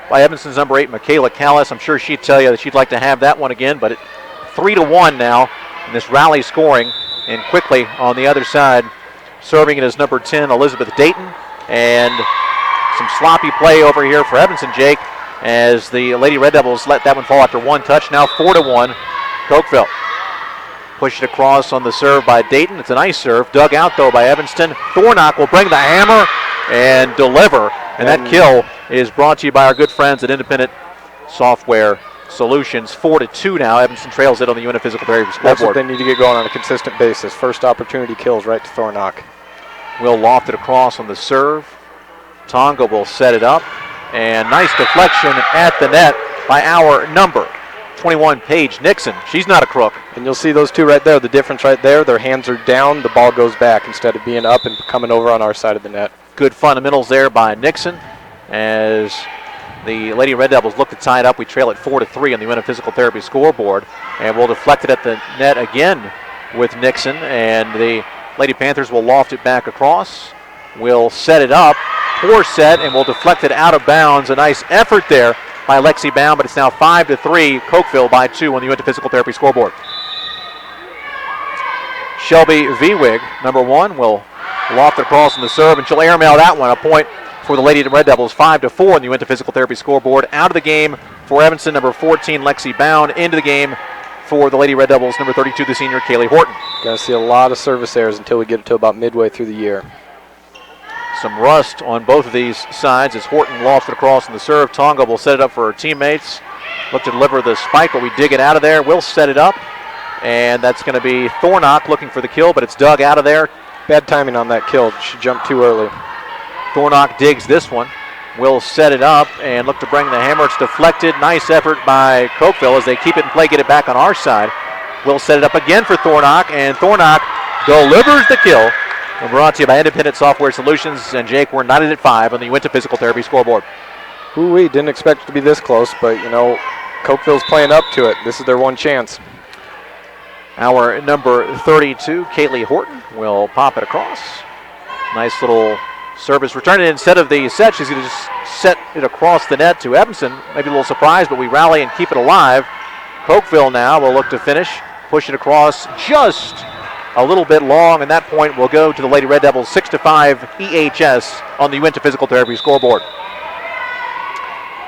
by Evanston's number 8, Michaela Callis. I'm sure she'd tell you that she'd like to have that one again, but 3-1 now in this rally scoring. And quickly on the other side, serving it as number 10, Elizabeth Dayton. And some sloppy play over here for Evanston, Jake, as the Lady Red Devils let that one fall after 1 touch. Now 4-1, Cokeville. Push it across on the serve by Dayton. It's a nice serve. Dug out, though, by Evanston. Thornock will bring the hammer and deliver. And that kill is brought to you by our good friends at Independent Software Solutions. 4-2 now. Evanston trails it on the Uinta Physical Therapy scoreboard.
That's what they need to get going on a consistent basis. First opportunity kills right to Thornock.
Will loft it across on the serve. Tonga will set it up. And nice deflection at the net by our number 21, Paige Nixon. She's not a crook.
And you'll see those two right there. The difference right there, their hands are down, the ball goes back instead of being up and coming over on our side of the net.
Good fundamentals there by Nixon, as the Lady Red Devils look to tie it up. We trail it 4-3 on the Uinta Physical Therapy scoreboard, and we'll deflect it at the net again with Nixon, and the Lady Panthers will loft it back across. We'll set it up, poor set, and we'll deflect it out of bounds. A nice effort there by Lexi Bound, but it's now 5-3, Cokeville by 2 on the Uinta Physical Therapy scoreboard. Shelby Viewig, number 1, will loft it across on the serve, and she'll airmail that one. A point for the Lady Red Devils, 5-4 on the Uinta Physical Therapy scoreboard. Out of the game for Evanston, number 14, Lexi Bound. Into the game for the Lady Red Devils, number 32, the senior, Kaylee Horton.
Going to see a lot of service errors until we get it to about midway through the year.
Some rust on both of these sides as Horton lofts it across on the serve. Tonga will set it up for her teammates. Look to deliver the spike, but we dig it out of there. We'll set it up, and that's going to be Thornock looking for the kill, but it's dug out of there.
Bad timing on that kill. She jumped too early.
Thornock digs this one. Will set it up and look to bring the hammer. It's deflected. Nice effort by Cokeville as they keep it in play, get it back on our side. We'll set it up again for Thornock, and Thornock delivers the kill. And brought to you by Independent Software Solutions. And Jake, we're knotted at 5 on the Uinta Physical Therapy scoreboard.
We didn't expect it to be this close, but you know, Cokeville's playing up to it. This is their one chance.
Our number 32, Kaylee Horton, will pop it across. Nice little service. Return it instead of the set. She's going to just set it across the net to Evanston. Maybe a little surprise, but we rally and keep it alive. Cokeville now will look to finish. Push it across just a little bit long, and that point will go to the Lady Red Devils, 6-5 EHS on the Uinta Physical Therapy scoreboard.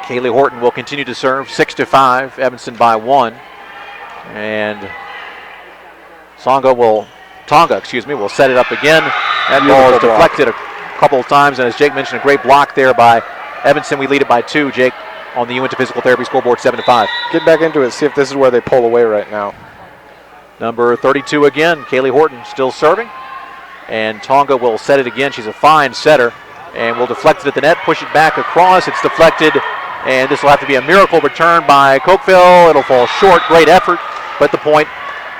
Kaylee Horton will continue to serve, 6-5, Evanston by 1. And Tonga will set it up again. That ball is deflected a couple of times, and as Jake mentioned, a great block there by Evanston. We lead it by 2, Jake, on the Uinta Physical Therapy scoreboard, 7-5.
Get back into it, see if this is where they pull away right now.
Number 32 again, Kaylee Horton still serving. And Tonga will set it again. She's a fine setter. And will deflect it at the net, push it back across. It's deflected, and this will have to be a miracle return by Cokeville. It'll fall short. Great effort, but the point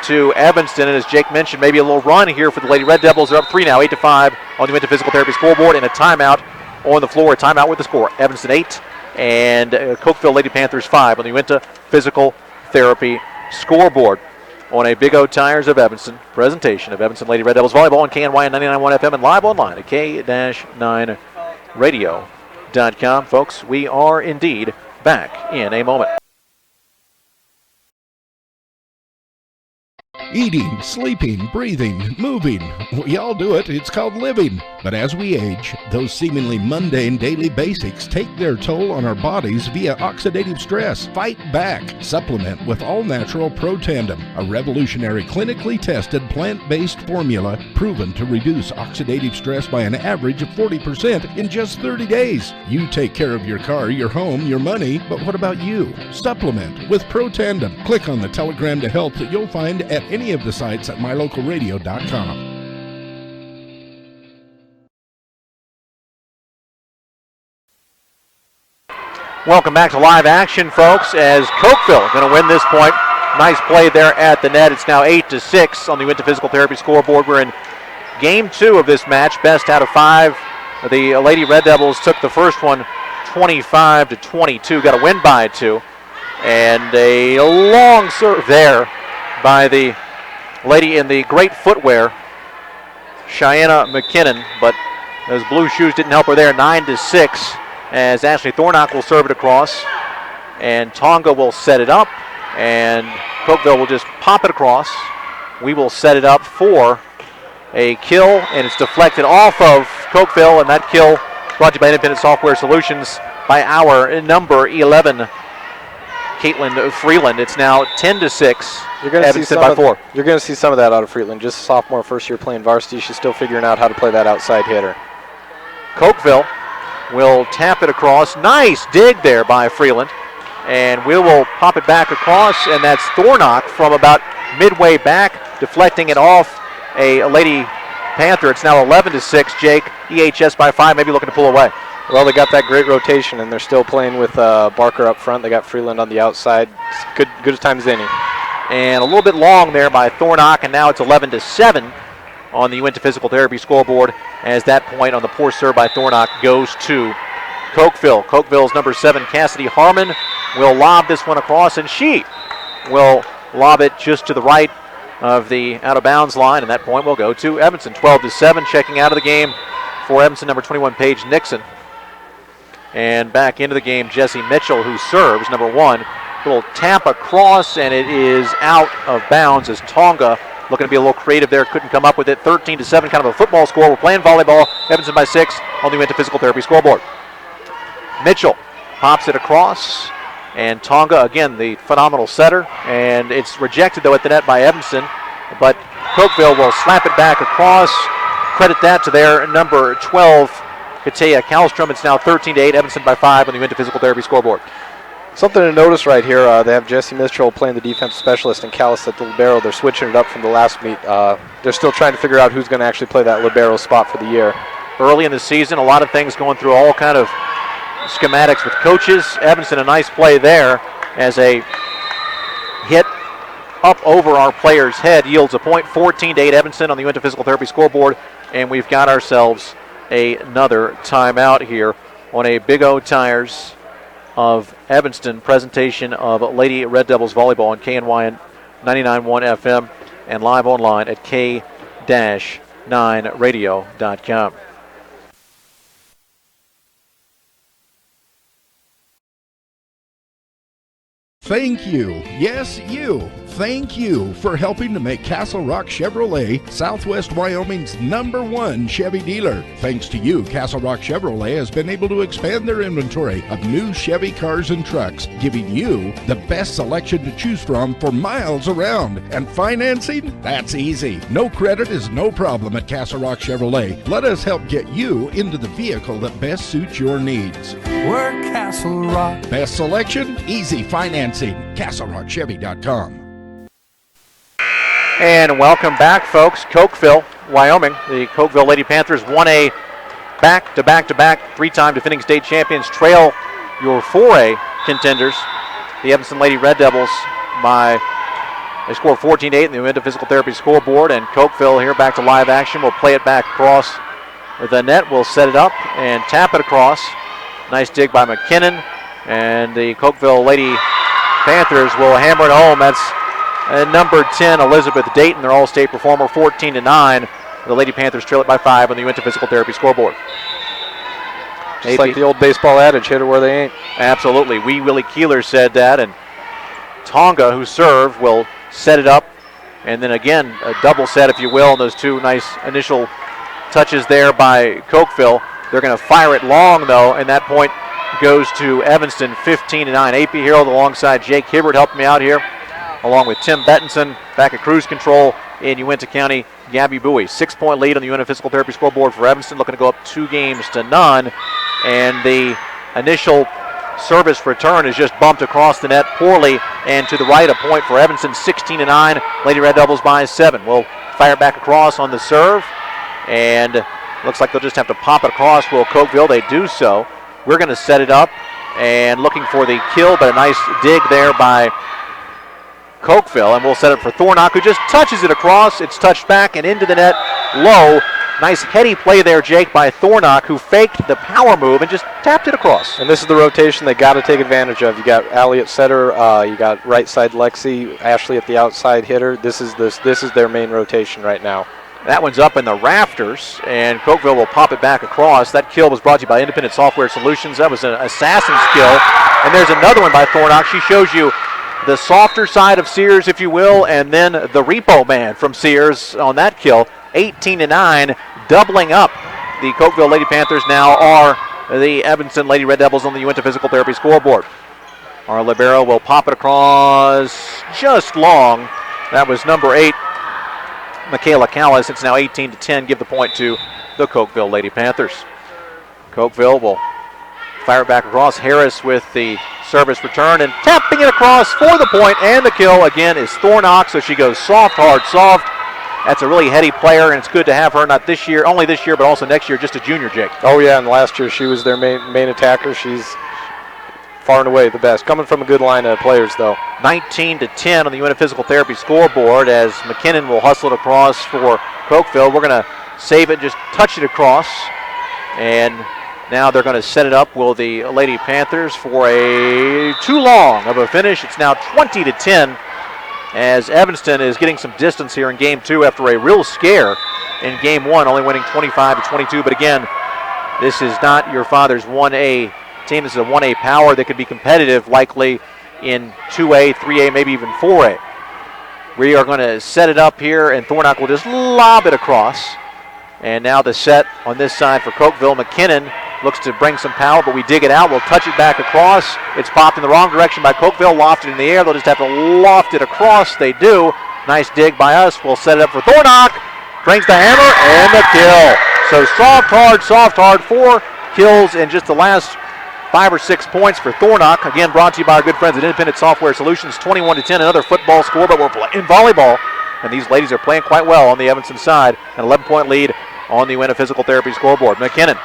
to Evanston. And as Jake mentioned, maybe a little run here for the Lady Red Devils. They're up 3 now, 8-5 on the Uinta Physical Therapy scoreboard, and a timeout on the floor. A timeout with the score. Evanston 8 and Cokeville Lady Panthers 5 on the Uinta Physical Therapy scoreboard. on a Big O Tires of Evanston presentation of Evanston Lady Red Devils Volleyball on KNY 99.1 FM and live online at k-9radio.com. Folks, we are indeed back in a moment.
Eating, sleeping, breathing, moving. We all do it. It's called living. But as we age, those seemingly mundane daily basics take their toll on our bodies via oxidative stress. Fight back. Supplement with all-natural Pro Tandem, a revolutionary clinically tested plant-based formula proven to reduce oxidative stress by an average of 40% in just 30 days. You take care of your car, your home, your money, but what about you? Supplement with Pro Tandem. Click on the telegram to health that you'll find at any of the sites at mylocalradio.com.
Welcome back to live action, folks, as Cokeville going to win this point. Nice play there at the net. It's now 8-6 on the Winter Physical Therapy scoreboard. We're in game 2 of this match, best out of 5. The Lady Red Devils took the first one 25-22, got a win by 2. And a long serve there by the lady in the great footwear, Cheyenne McKinnon, but those blue shoes didn't help her there. 9-6 as Ashley Thornock will serve it across, and Tonga will set it up, and Cokeville will just pop it across. We will set it up for a kill, and it's deflected off of Cokeville, and that kill brought to you by Independent Software Solutions by our number 11, Caitlin Freeland. It's now 10-6.
You're going to see some by 4. You're going to see some of that out of Freeland. Just a sophomore, first year playing varsity. She's still figuring out how to play that outside hitter.
Cokeville will tap it across. Nice dig there by Freeland. And we will pop it back across, and that's Thornock from about midway back, deflecting it off a Lady Panther. It's now 11-6. Jake, EHS by 5, maybe looking to pull away.
Well, they got that great rotation, and they're still playing with Barker up front. They got Freeland on the outside. It's good as time as any.
And a little bit long there by Thornock, and now it's 11-7 on the Uinta Physical Therapy scoreboard, as that point on the poor serve by Thornock goes to Cokeville. Cokeville's number 7, Cassidy Harmon, will lob this one across, and she will lob it just to the right of the out-of-bounds line, and that point will go to Evanston. 12-7, checking out of the game for Evanston, number 21, Paige Nixon. And back into the game, Jesse Mitchell, who serves, number 1. Little tap across, and it is out of bounds as Tonga, looking to be a little creative there, couldn't come up with it. 13-7, kind of a football score. We're playing volleyball. Evanston by 6 on the Uinta Physical Therapy scoreboard. Mitchell pops it across, and Tonga, again, the phenomenal setter, and it's rejected, though, at the net by Evanston, but Cokeville will slap it back across. Credit that to their number 12, Katea Kallstrom. It's now 13-8, Evanston by 5 on the Uinta Physical Therapy scoreboard.
Something to notice right here, they have Jesse Mitchell playing the defensive specialist and Callis at the libero. They're switching it up from the last meet. They're still trying to figure out who's going to actually play that libero spot for the year.
Early in the season, a lot of things going through all kind of schematics with coaches. Evanston, a nice play there as a hit up over our player's head yields a point. 14-8 Evanston on the Uinta Physical Therapy scoreboard, and we've got ourselves another timeout here on a Big O Tires of Evanston presentation of Lady Red Devils Volleyball on KNY 99.1 FM and live online at k-9radio.com.
Thank you. Yes, you. Thank you for helping to make Castle Rock Chevrolet Southwest Wyoming's #1 Chevy dealer. Thanks to you, Castle Rock Chevrolet has been able to expand their inventory of new Chevy cars and trucks, giving you the best selection to choose from for miles around. And financing? That's easy. No credit is no problem at Castle Rock Chevrolet. Let us help get you into the vehicle that best suits your needs.
We're Castle Rock.
Best selection? Easy financing. CastleRockChevy.com.
And welcome back, folks. Cokeville, Wyoming. The Cokeville Lady Panthers won a back-to-back-to-back, 3-time defending state champions. Trail your 4A contenders, the Evanston Lady Red Devils, they scored 14-8 in the Uinta Physical Therapy scoreboard. And Cokeville here back to live action. We'll play it back across the net. We'll set it up and tap it across. Nice dig by McKinnon. And the Cokeville Lady Panthers will hammer it home. That's and number 10, Elizabeth Dayton, their all-state performer, 14-9. The Lady Panthers trail it by 5 on the Uinta Physical Therapy scoreboard.
Just like the old baseball adage, hit it where they ain't.
Absolutely. Wee Willie Keeler said that, and Tonga, who served, will set it up. And then again, a double set, if you will, and those two nice initial touches there by Cokeville. They're going to fire it long, though, and that point goes to Evanston, 15-9. AP Harold alongside Jake Hibbert helped me out here, along with Tim Bettinson back at cruise control in Uinta County. Gabby Bowie, 6-point lead on the Uinta Physical Therapy scoreboard for Evanston, looking to go up 2-0. And the initial service return is just bumped across the net poorly and to the right, a point for Evanston, 16-9. Lady Red Devils by 7. We'll fire back across on the serve, and looks like they'll just have to pop it across. Will Cokeville, they do so. We're going to set it up and looking for the kill, but a nice dig there by Cokeville, and we'll set it for Thornock, who just touches it across. It's touched back and into the net low. Nice heady play there, Jake, by Thornock, who faked the power move and just tapped it across.
And this is the rotation they got to take advantage of. You got Allie at setter, you got right side Lexi, Ashley at the outside hitter. This is their main rotation right now.
That one's up in the rafters, and Cokeville will pop it back across. That kill was brought to you by Independent Software Solutions. That was an assassin's kill. And there's another one by Thornock. She shows you the softer side of Sears, if you will, and then the repo man from Sears on that kill. 18-9, doubling up. The Cokeville Lady Panthers now are the Evanston Lady Red Devils on the Uinta Physical Therapy scoreboard. Our libero will pop it across just long. That was number 8, Michaela Callis. It's now 18-10. Give the point to the Cokeville Lady Panthers. Cokeville will fire it back across. Harris with the service return and tapping it across for the point, and the kill again is Thornock, so she goes soft, hard, soft. That's a really heady player, and it's good to have her not this year, only this year, but also next year, just a junior, Jake.
Oh yeah, and last year she was their main attacker. She's far and away the best. Coming from a good line of players, though.
19-10 on the Uinta Physical Therapy scoreboard as McKinnon will hustle it across for Cokeville. We're going to save it, just touch it across, and now they're going to set it up, will the Lady Panthers, for a too long of a finish. It's now 20-10 as Evanston is getting some distance here in Game 2 after a real scare in Game 1, only winning 25-22. But again, this is not your father's 1A team. This is a 1A power that could be competitive likely in 2A, 3A, maybe even 4A. We are going to set it up here, and Thornock will just lob it across. And now the set on this side for Cokeville. McKinnon looks to bring some power, but we dig it out. We'll touch it back across. It's popped in the wrong direction by Cokeville, lofted in the air. They'll just have to loft it across. They do. Nice dig by us. We'll set it up for Thornock. Brings the hammer and the kill. So soft, hard. 4 kills in just the last 5 or 6 points for Thornock. Again, brought to you by our good friends at Independent Software Solutions. 21-10, another football score, but we're in volleyball. And these ladies are playing quite well on the Evanston side. An 11-point lead on the Uinta Physical Therapy scoreboard. McKinnon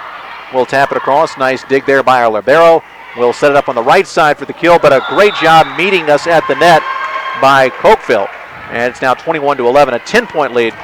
will tap it across. Nice dig there by our libero. We'll set it up on the right side for the kill, but a great job meeting us at the net by Cokeville. And it's now 21-11, a 10-point lead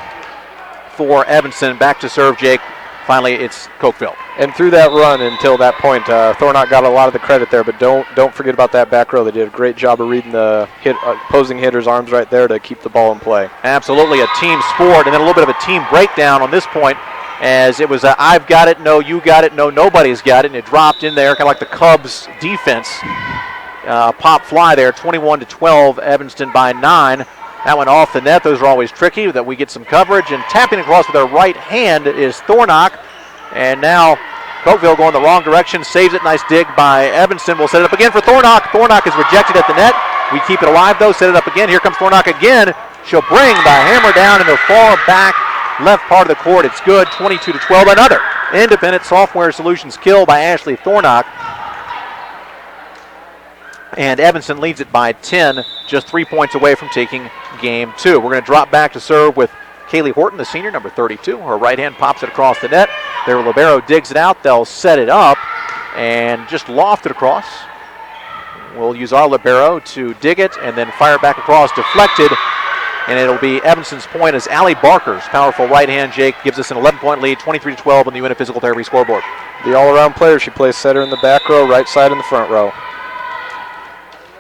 for Evanston. Back to serve, Jake. Finally, it's Cokeville.
And through that run until that point, Thornock got a lot of the credit there, but don't forget about that back row. They did a great job of reading the opposing hitter's arms right there to keep the ball in play.
Absolutely, a team sport, and then a little bit of a team breakdown on this point, as it was a I've got it, no, you got it, no, nobody's got it, and it dropped in there, kind of like the Cubs defense. Pop fly there, 21-12, Evanston by 9. That went off the net. Those are always tricky, that we get some coverage. And tapping across with our right hand is Thornock. And now Cokeville going the wrong direction. Saves it. Nice dig by Evanston. We'll set it up again for Thornock. Thornock is rejected at the net. We keep it alive, though. Set it up again. Here comes Thornock again. She'll bring the hammer down in the far back left part of the court. It's good. 22-12. Another Independent Software Solutions kill by Ashley Thornock. And Evanston leads it by 10, just 3 points away from taking Game 2. We're going to drop back to serve with Kaylee Horton, the senior, number 32. Her right hand pops it across the net. Their libero digs it out. They'll set it up and just loft it across. We'll use our libero to dig it and then fire it back across, deflected. And it'll be Evanston's point as Allie Barker's powerful right hand, Jake, gives us an 11-point lead, 23-12 on the Uinta Physical Therapy scoreboard.
The all-around player. She plays setter in the back row, right side in the front row.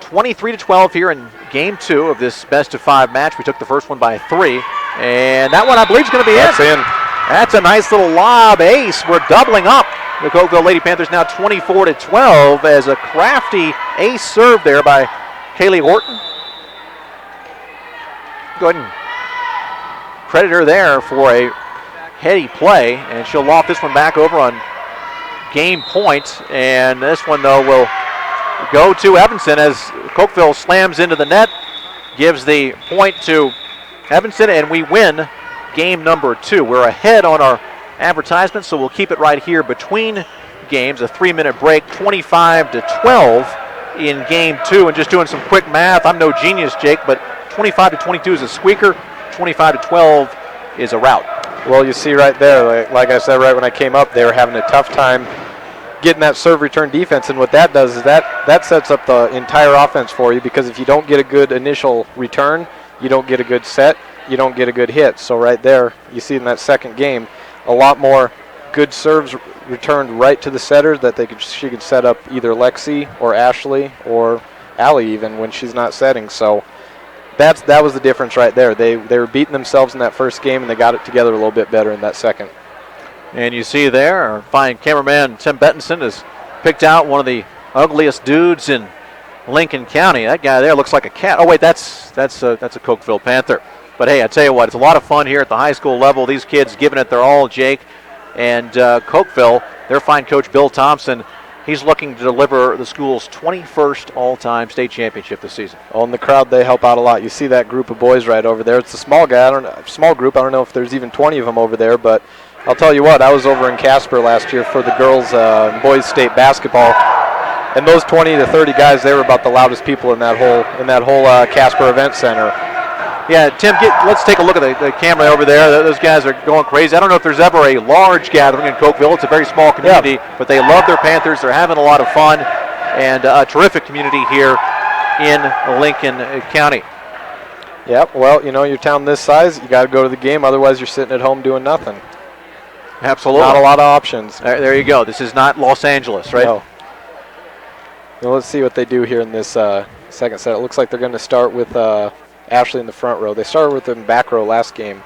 23-12 here in game 2 of this best-of-5 match. We took the first one by 3, and that one I believe is going to be
That's in.
That's a nice little lob ace. We're doubling up. The Cokeville Lady Panthers now 24-12 as a crafty ace serve there by Kaylee Horton. Go ahead and credit her there for a heady play, and she'll loft this one back over on game point. And this one, though, will go to Evanston as Cokeville slams into the net, gives the point to Evanston, and we win game number 2. We're ahead on our advertisement, so we'll keep it right here between games. A 3-minute break, 25-12 in game 2. And just doing some quick math, I'm no genius, Jake, but 25-22 is a squeaker, 25-12 is a rout.
Well, you see right there, like I said right when I came up, they were having a tough time getting that serve return defense, and what that does is that sets up the entire offense for you, because if you don't get a good initial return, you don't get a good set, you don't get a good hit. So right there, you see in that second game, a lot more good serves returned right to the setters that she could set up either Lexi or Ashley or Allie even when she's not setting. So that was the difference right there. They were beating themselves in that first game, and they got it together a little bit better in that second.
And you see there, our fine cameraman Tim Bettinson has picked out one of the ugliest dudes in Lincoln County. That guy there looks like a cat. Oh wait, that's a Cokeville Panther. But hey, I tell you what, it's a lot of fun here at the high school level. These kids giving it their all, Jake. And Cokeville, their fine coach Bill Thompson, he's looking to deliver the school's 21st all-time state championship this season.
Oh, and the crowd, they help out a lot. You see that group of boys right over there. It's a small group. I don't know if there's even 20 of them over there, but I'll tell you what, I was over in Casper last year for the girls' boys state basketball, and those 20 to 30 guys, they were about the loudest people in that whole Casper event center.
Yeah, Tim, let's take a look at the camera over there. Those guys are going crazy. I don't know if there's ever a large gathering in Cokeville. It's a very small community, but they love their Panthers. They're having a lot of fun, and a terrific community here in Lincoln County.
Yep, well, you know, your town this size, you got to go to the game. Otherwise, you're sitting at home doing nothing.
Absolutely.
Not a lot of options.
There you go. This is not Los Angeles, right?
No. Well, let's see what they do here in this second set. It looks like they're going to start with Ashley in the front row. They started with them back row last game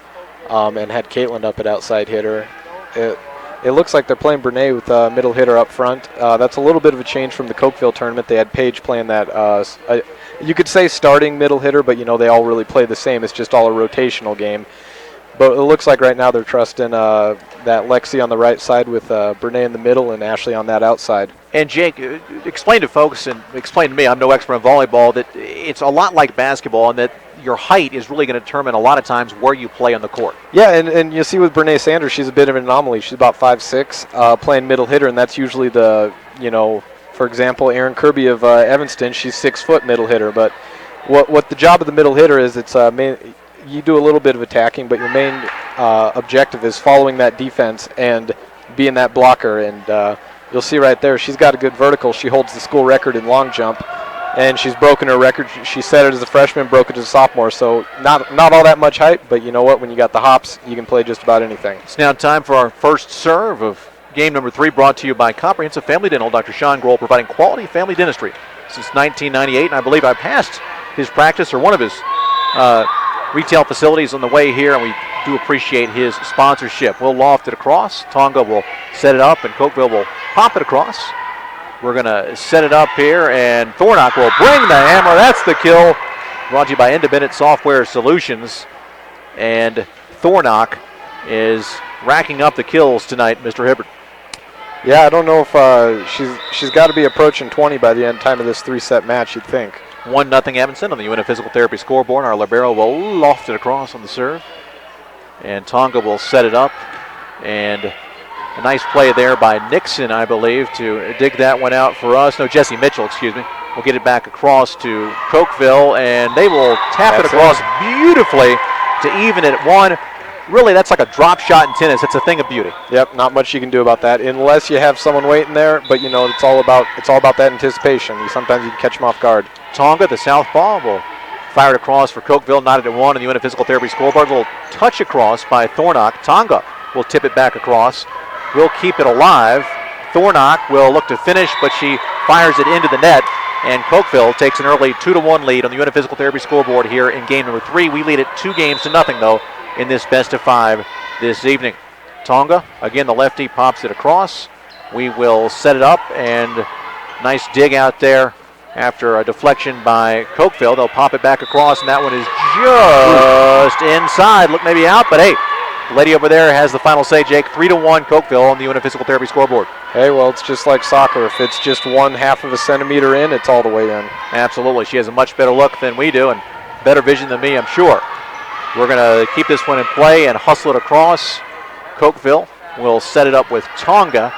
and had Caitlin up at outside hitter. It looks like they're playing Brene with middle hitter up front. That's a little bit of a change from the Cokeville tournament. They had Paige playing that, you could say starting middle hitter, but, you know, they all really play the same. It's just all a rotational game. But it looks like right now they're trusting that Lexi on the right side with Brene in the middle and Ashley on that outside.
And Jake, explain to folks and explain to me, I'm no expert in volleyball, that it's a lot like basketball and that your height is really going to determine a lot of times where you play on the court.
Yeah, and you see with Brene Sanders, she's a bit of an anomaly. She's about 5'6", playing middle hitter, and that's usually the, you know, for example, Erin Kirby of Evanston, she's 6 foot middle hitter. But what the job of the middle hitter is, it's you do a little bit of attacking, but your main objective is following that defense and being that blocker. And you'll see right there, she's got a good vertical. She holds the school record in long jump, and she's broken her record. She set it as a freshman, broke it as a sophomore. So not all that much height, but you know what? When you got the hops, you can play just about anything.
It's now time for our first serve of game number 3, brought to you by Comprehensive Family Dental. Dr. Sean Grohl providing quality family dentistry since 1998, and I believe I passed his practice or one of his retail facilities on the way here, and we do appreciate his sponsorship. We'll loft it across. Tonga will set it up, and Cokeville will pop it across. We're going to set it up here, and Thornock will bring the hammer. That's the kill. Brought to you by Independent Software Solutions. And Thornock is racking up the kills tonight, Mr. Hibbert.
Yeah, I don't know if she's got to be approaching 20 by the end time of this 3-set match, you'd think.
1-0 Evanston on the UNF Physical Therapy scoreboard. Our libero will loft it across on the serve. And Tonga will set it up. And a nice play there by Nixon, I believe, to dig that one out for us. No, Jesse Mitchell, excuse me. We'll get it back across to Cokeville, and they will tap it across beautifully to even it at 1. Really, that's like a drop shot in tennis. It's a thing of beauty.
Yep, not much you can do about that unless you have someone waiting there. But you know, it's all about that anticipation. Sometimes you can catch them off guard.
Tonga, the southpaw, will fire it across for Cokeville. Knotted at 1 on the UNF Physical Therapy scoreboard. A little touch across by Thornock. Tonga will tip it back across. Will keep it alive. Thornock will look to finish, but she fires it into the net. And Cokeville takes an early 2-1 lead on the Unit Physical Therapy scoreboard here in game number 3. We lead it 2-0, though, in this best of 5 this evening. Tonga, again, the lefty pops it across. We will set it up, and nice dig out there after a deflection by Cokeville. They'll pop it back across, and that one is just inside. Look, maybe out, but hey, the lady over there has the final say, Jake. 3-1 Cokeville on the Unit Physical Therapy scoreboard.
Hey, well, it's just like soccer. If it's just 1/2 of a centimeter in, it's all the way in.
Absolutely. She has a much better look than we do and better vision than me, I'm sure. We're going to keep this one in play and hustle it across. Cokeville will set it up with Tonga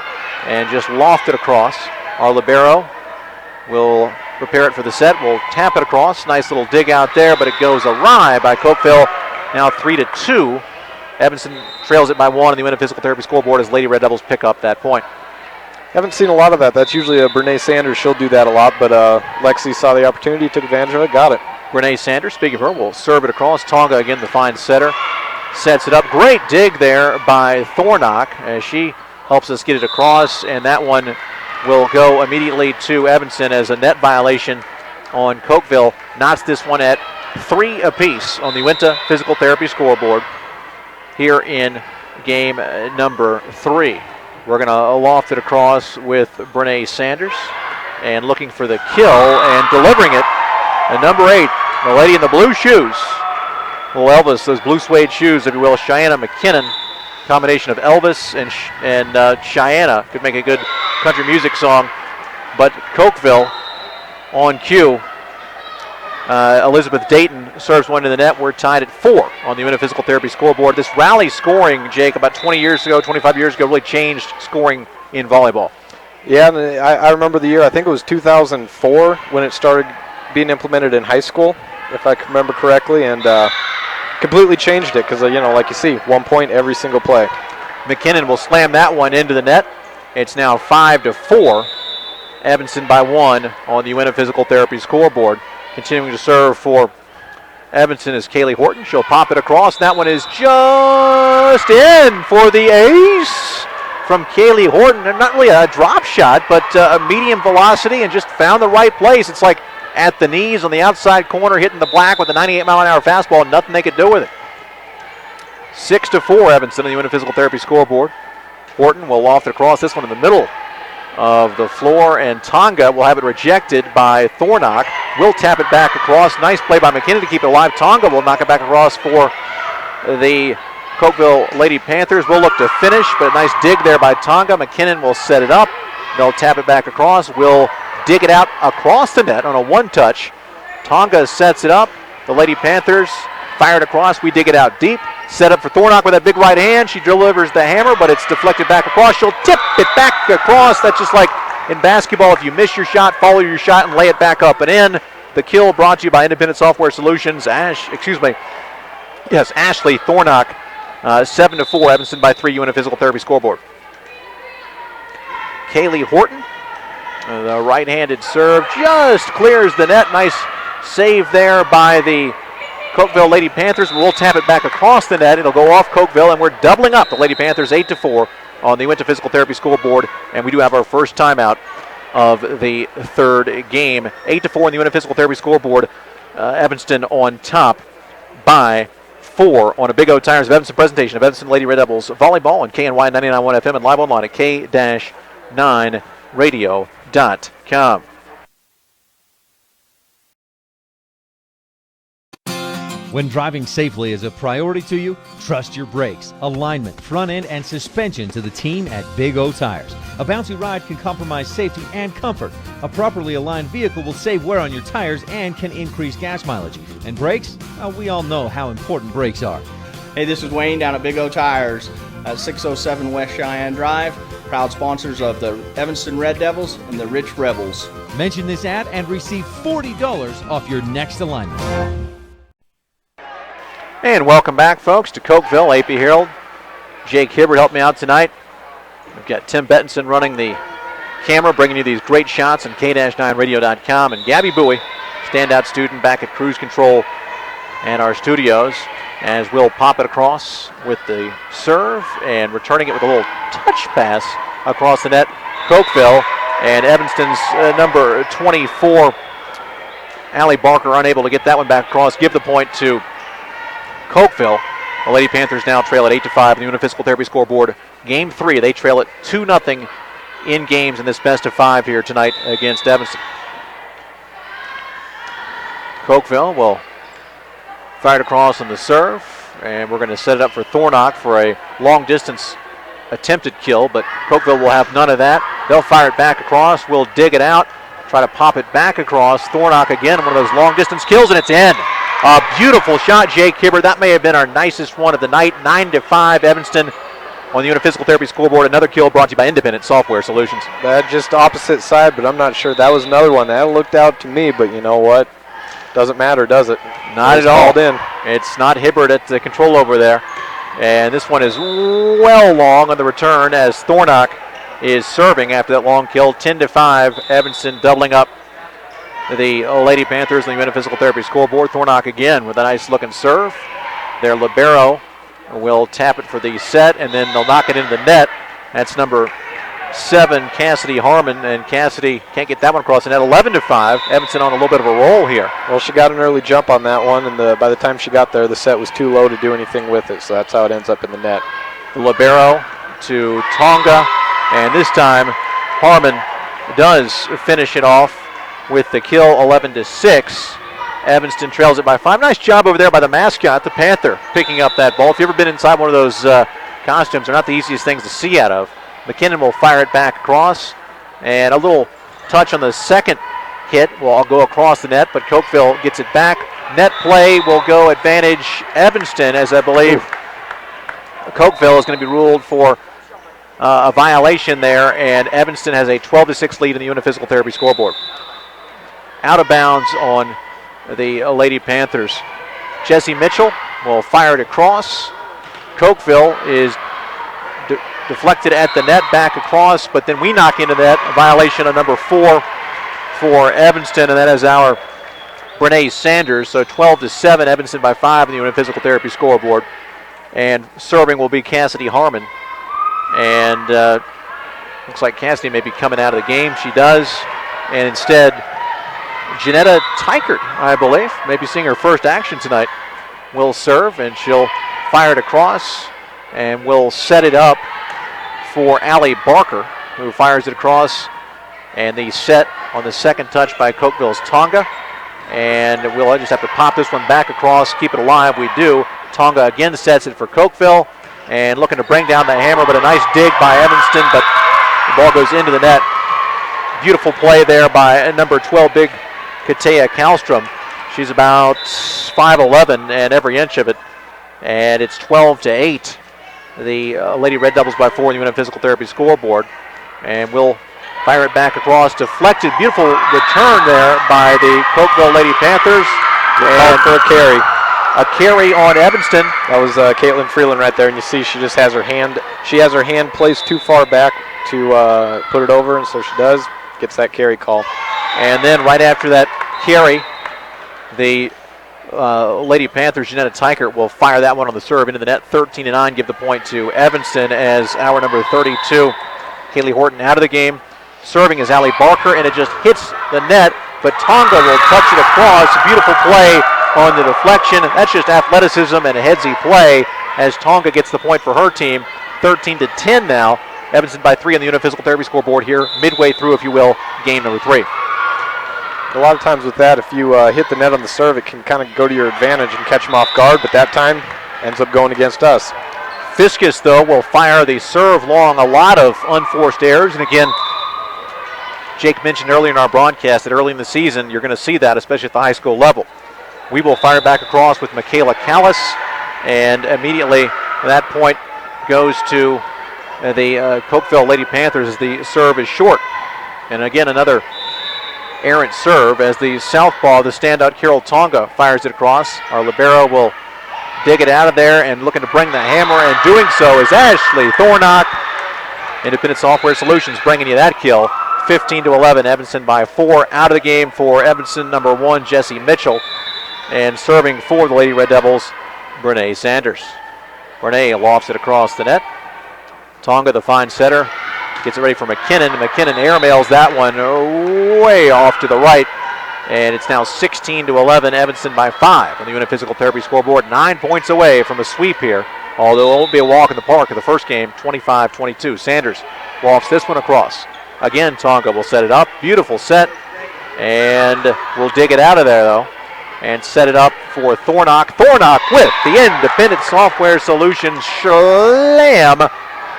and just loft it across. Our libero will prepare it for the set. We'll tap it across. Nice little dig out there, but it goes awry by Cokeville. Now 3-2. Evanston trails it by 1 on the Unit Physical Therapy scoreboard as Lady Red Devils pick up that point.
Haven't seen a lot of that. That's usually a Brene Sanders. She'll do that a lot, but Lexi saw the opportunity, took advantage of it, got it.
Brene Sanders, speaking of her, will serve it across. Tonga, again, the fine setter, sets it up. Great dig there by Thornock as she helps us get it across, and that one will go immediately to Evanston as a net violation on Cokeville. Knots this one at 3 apiece on the Uinta Physical Therapy scoreboard here in game number 3. We're going to loft it across with Brene Sanders and looking for the kill and delivering it. And number 8, the lady in the blue shoes. Little Elvis, those blue suede shoes, if you will, Cheyenne McKinnon. Combination of Elvis and Cheyenne could make a good country music song. But Cokeville on cue. Elizabeth Dayton serves one to the net. We're tied at 4 on the Unit Physical Therapy scoreboard. This rally scoring, Jake, about 20 years ago, 25 years ago, really changed scoring in volleyball.
Yeah, and I remember the year, I think it was 2004 when it started being implemented in high school, if I can remember correctly, and completely changed it because, like you see, 1 point every single play.
McKinnon will slam that one into the net. It's now 5-4. Evanston by 1 on the Uinta Physical Therapy scoreboard. Continuing to serve for Evanston is Kaylee Horton. She'll pop it across. That one is just in for the ace from Kaylee Horton. Not really a drop shot, but a medium velocity and just found the right place. It's like at the knees on the outside corner, hitting the black with a 98-mile-an-hour fastball. Nothing they could do with it. 6-4 Evanston on the Uinta Physical Therapy scoreboard. Horton will loft it across. This one in the middle of the floor, and Tonga will have it rejected by Thornock. Will tap it back across. Nice play by McKinnon to keep it alive. Tonga will knock it back across for the Cokeville Lady Panthers. Will look to finish, but a nice dig there by Tonga. McKinnon will set it up. They'll tap it back across. Will dig it out across the net on a one-touch. Tonga sets it up. The Lady Panthers fired across. We dig it out deep. Set up for Thornock with that big right hand. She delivers the hammer, but it's deflected back across. She'll tip it back across. That's just like in basketball. If you miss your shot, follow your shot and lay it back up and in. The kill brought to you by Independent Software Solutions. Ashley Thornock, 7-4. Evanston by 3. Uinta Physical Therapy scoreboard. Kaylee Horton, the right-handed serve, just clears the net. Nice save there by the Cokeville Lady Panthers. We'll tap it back across the net. It'll go off Cokeville, and we're doubling up the Lady Panthers 8-4 on the Uinta Physical Therapy scoreboard, and we do have our first timeout of the third game. 8-4 on the Uinta Physical Therapy scoreboard. Evanston on top by 4 on a Big O Tires of Evanston presentation of Evanston Lady Red Devils volleyball on KNY 99.1 FM and live online at k-9radio.com.
When driving safely is a priority to you, trust your brakes, alignment, front end, and suspension to the team at Big O Tires. A bouncy ride can compromise safety and comfort. A properly aligned vehicle will save wear on your tires and can increase gas mileage. And brakes? Well, we all know how important brakes are.
Hey, this is Wayne down at Big O Tires at 607 West Cheyenne Drive. Proud sponsors of the Evanston Red Devils and the Rich Rebels.
Mention this ad and receive $40 off your next alignment.
And welcome back, folks, to Cokeville. AP Herald, Jake Hibbert helped me out tonight. We've got Tim Bettinson running the camera, bringing you these great shots on k-9radio.com. And Gabby Bowie, standout student back at Cruise Control and our studios, as we'll pop it across with the serve and returning it with a little touch pass across the net. Cokeville And Evanston's number 24, Allie Barker, unable to get that one back across. Give the point to Cokeville. The Lady Panthers now trail at 8-5 in the Unit Physical Therapy scoreboard. Game 3, they trail at 2-0 in games in this best of 5 here tonight against Evanston. Cokeville will fire it across on the serve, and we're going to set it up for Thornock for a long distance attempted kill, but Cokeville will have none of that. They'll fire it back across, we'll dig it out, try to pop it back across. Thornock again, one of those long distance kills, and it's in. A beautiful shot, Jake Kibber. That may have been our nicest one of the night. 9-5 Evanston on the Unit Physical Therapy scoreboard. Another kill brought to you by Independent Software Solutions.
That just opposite side, but I'm not sure. That was another one. That looked out to me, but you know what? Doesn't matter, does it?
Not at all.
Called in.
It's not Hibbert at the control over there. And this one is well long on the return as Thornock is serving after that long kill. 10-5, Evanston doubling up the Lady Panthers on the Unit Physical Therapy scoreboard. Thornock again with a nice looking serve. Their libero will tap it for the set, and then they'll knock it into the net. That's number 7, Cassidy Harmon, and Cassidy can't get that one across the net. 11-5, Evanston on a little bit of a roll here.
Well, she got an early jump on that one, and by the time she got there, the set was too low to do anything with it, so that's how it ends up in the net.
The libero to Tonga, and this time Harmon does finish it off with the kill. 11-6. Evanston trails it by 5. Nice job over there by the mascot, the Panther, picking up that ball. If you've ever been inside one of those costumes, they're not the easiest things to see out of. McKinnon will fire it back across, and a little touch on the second hit will go across the net, but Cokeville gets it back. Net play will go advantage Evanston, as I believe Cokeville is going to be ruled for a violation there, and Evanston has a 12-6 lead in the Unit Physical Therapy scoreboard. Out of bounds on the Lady Panthers. Jesse Mitchell will fire it across. Cokeville is deflected at the net, back across, but then we knock into that. A violation of number 4 for Evanston, and that is our Brene Sanders. So 12-7, Evanston by 5 in the Unit Physical Therapy scoreboard. And serving will be Cassidy Harmon. And looks like Cassidy may be coming out of the game. She does. And instead, Janetta Tykert, I believe, maybe seeing her first action tonight, will serve, and she'll fire it across, and will set it up for Allie Barker, who fires it across, and the set on the second touch by Cokeville's Tonga. And we'll just have to pop this one back across, keep it alive. We do. Tonga again sets it for Cokeville, and looking to bring down the hammer, but a nice dig by Evanston, but the ball goes into the net. Beautiful play there by number 12, big Katea Kallstrom. She's about 5'11", and every inch of it. And it's 12-8. The Lady Red Devils by 4 in the Unit Physical Therapy scoreboard. And we'll fire it back across. Deflected. Beautiful return there by the Cokeville Lady Panthers.
And for a carry.
A carry on Evanston.
That was Caitlin Freeland right there, and you see she just has her hand. She has her hand placed too far back to put it over, and so she does. Gets that carry call.
And then right after that carry, the Lady Panthers, Janetta Tykert, will fire that one on the serve into the net. 13-9, give the point to Evanston as our number 32, Kaylee Horton, out of the game. Serving is Allie Barker, and it just hits the net, but Tonga will touch it across. Beautiful play on the deflection. That's just athleticism and a headsy play as Tonga gets the point for her team. 13-10 now. Evanston by 3 on the Unit Physical Therapy scoreboard here, midway through, if you will, game number 3.
A lot of times with that, if you hit the net on the serve, it can kind of go to your advantage and catch them off guard, but that time ends up going against us.
Fiskus, though, will fire the serve long. A lot of unforced errors, and again, Jake mentioned earlier in our broadcast that early in the season, you're going to see that, especially at the high school level. We will fire back across with Michaela Callis, and immediately that point goes to the Cokeville Lady Panthers as the serve is short. And again, another errant serve as the southpaw, the standout Carol Tonga, fires it across. Our libero will dig it out of there and looking to bring the hammer, and doing so is Ashley Thornock. Independent Software Solutions bringing you that kill. 15-11, Evanston by 4. Out of the game for Evanston, number 1, Jesse Mitchell. And serving for the Lady Red Devils, Brene Sanders. Brene lofts it across the net. Tonga, the fine setter, Gets it ready for McKinnon. McKinnon airmails that one way off to the right. And it's now 16-11, Evanston by 5 on the Unit Physical Therapy scoreboard. 9 points away from a sweep here, although it won't be a walk in the park in the first game, 25-22. Sanders walks this one across. Again, Tonga will set it up. Beautiful set. And we'll dig it out of there, though, and set it up for Thornock. Thornock with the Independent Software Solutions slam.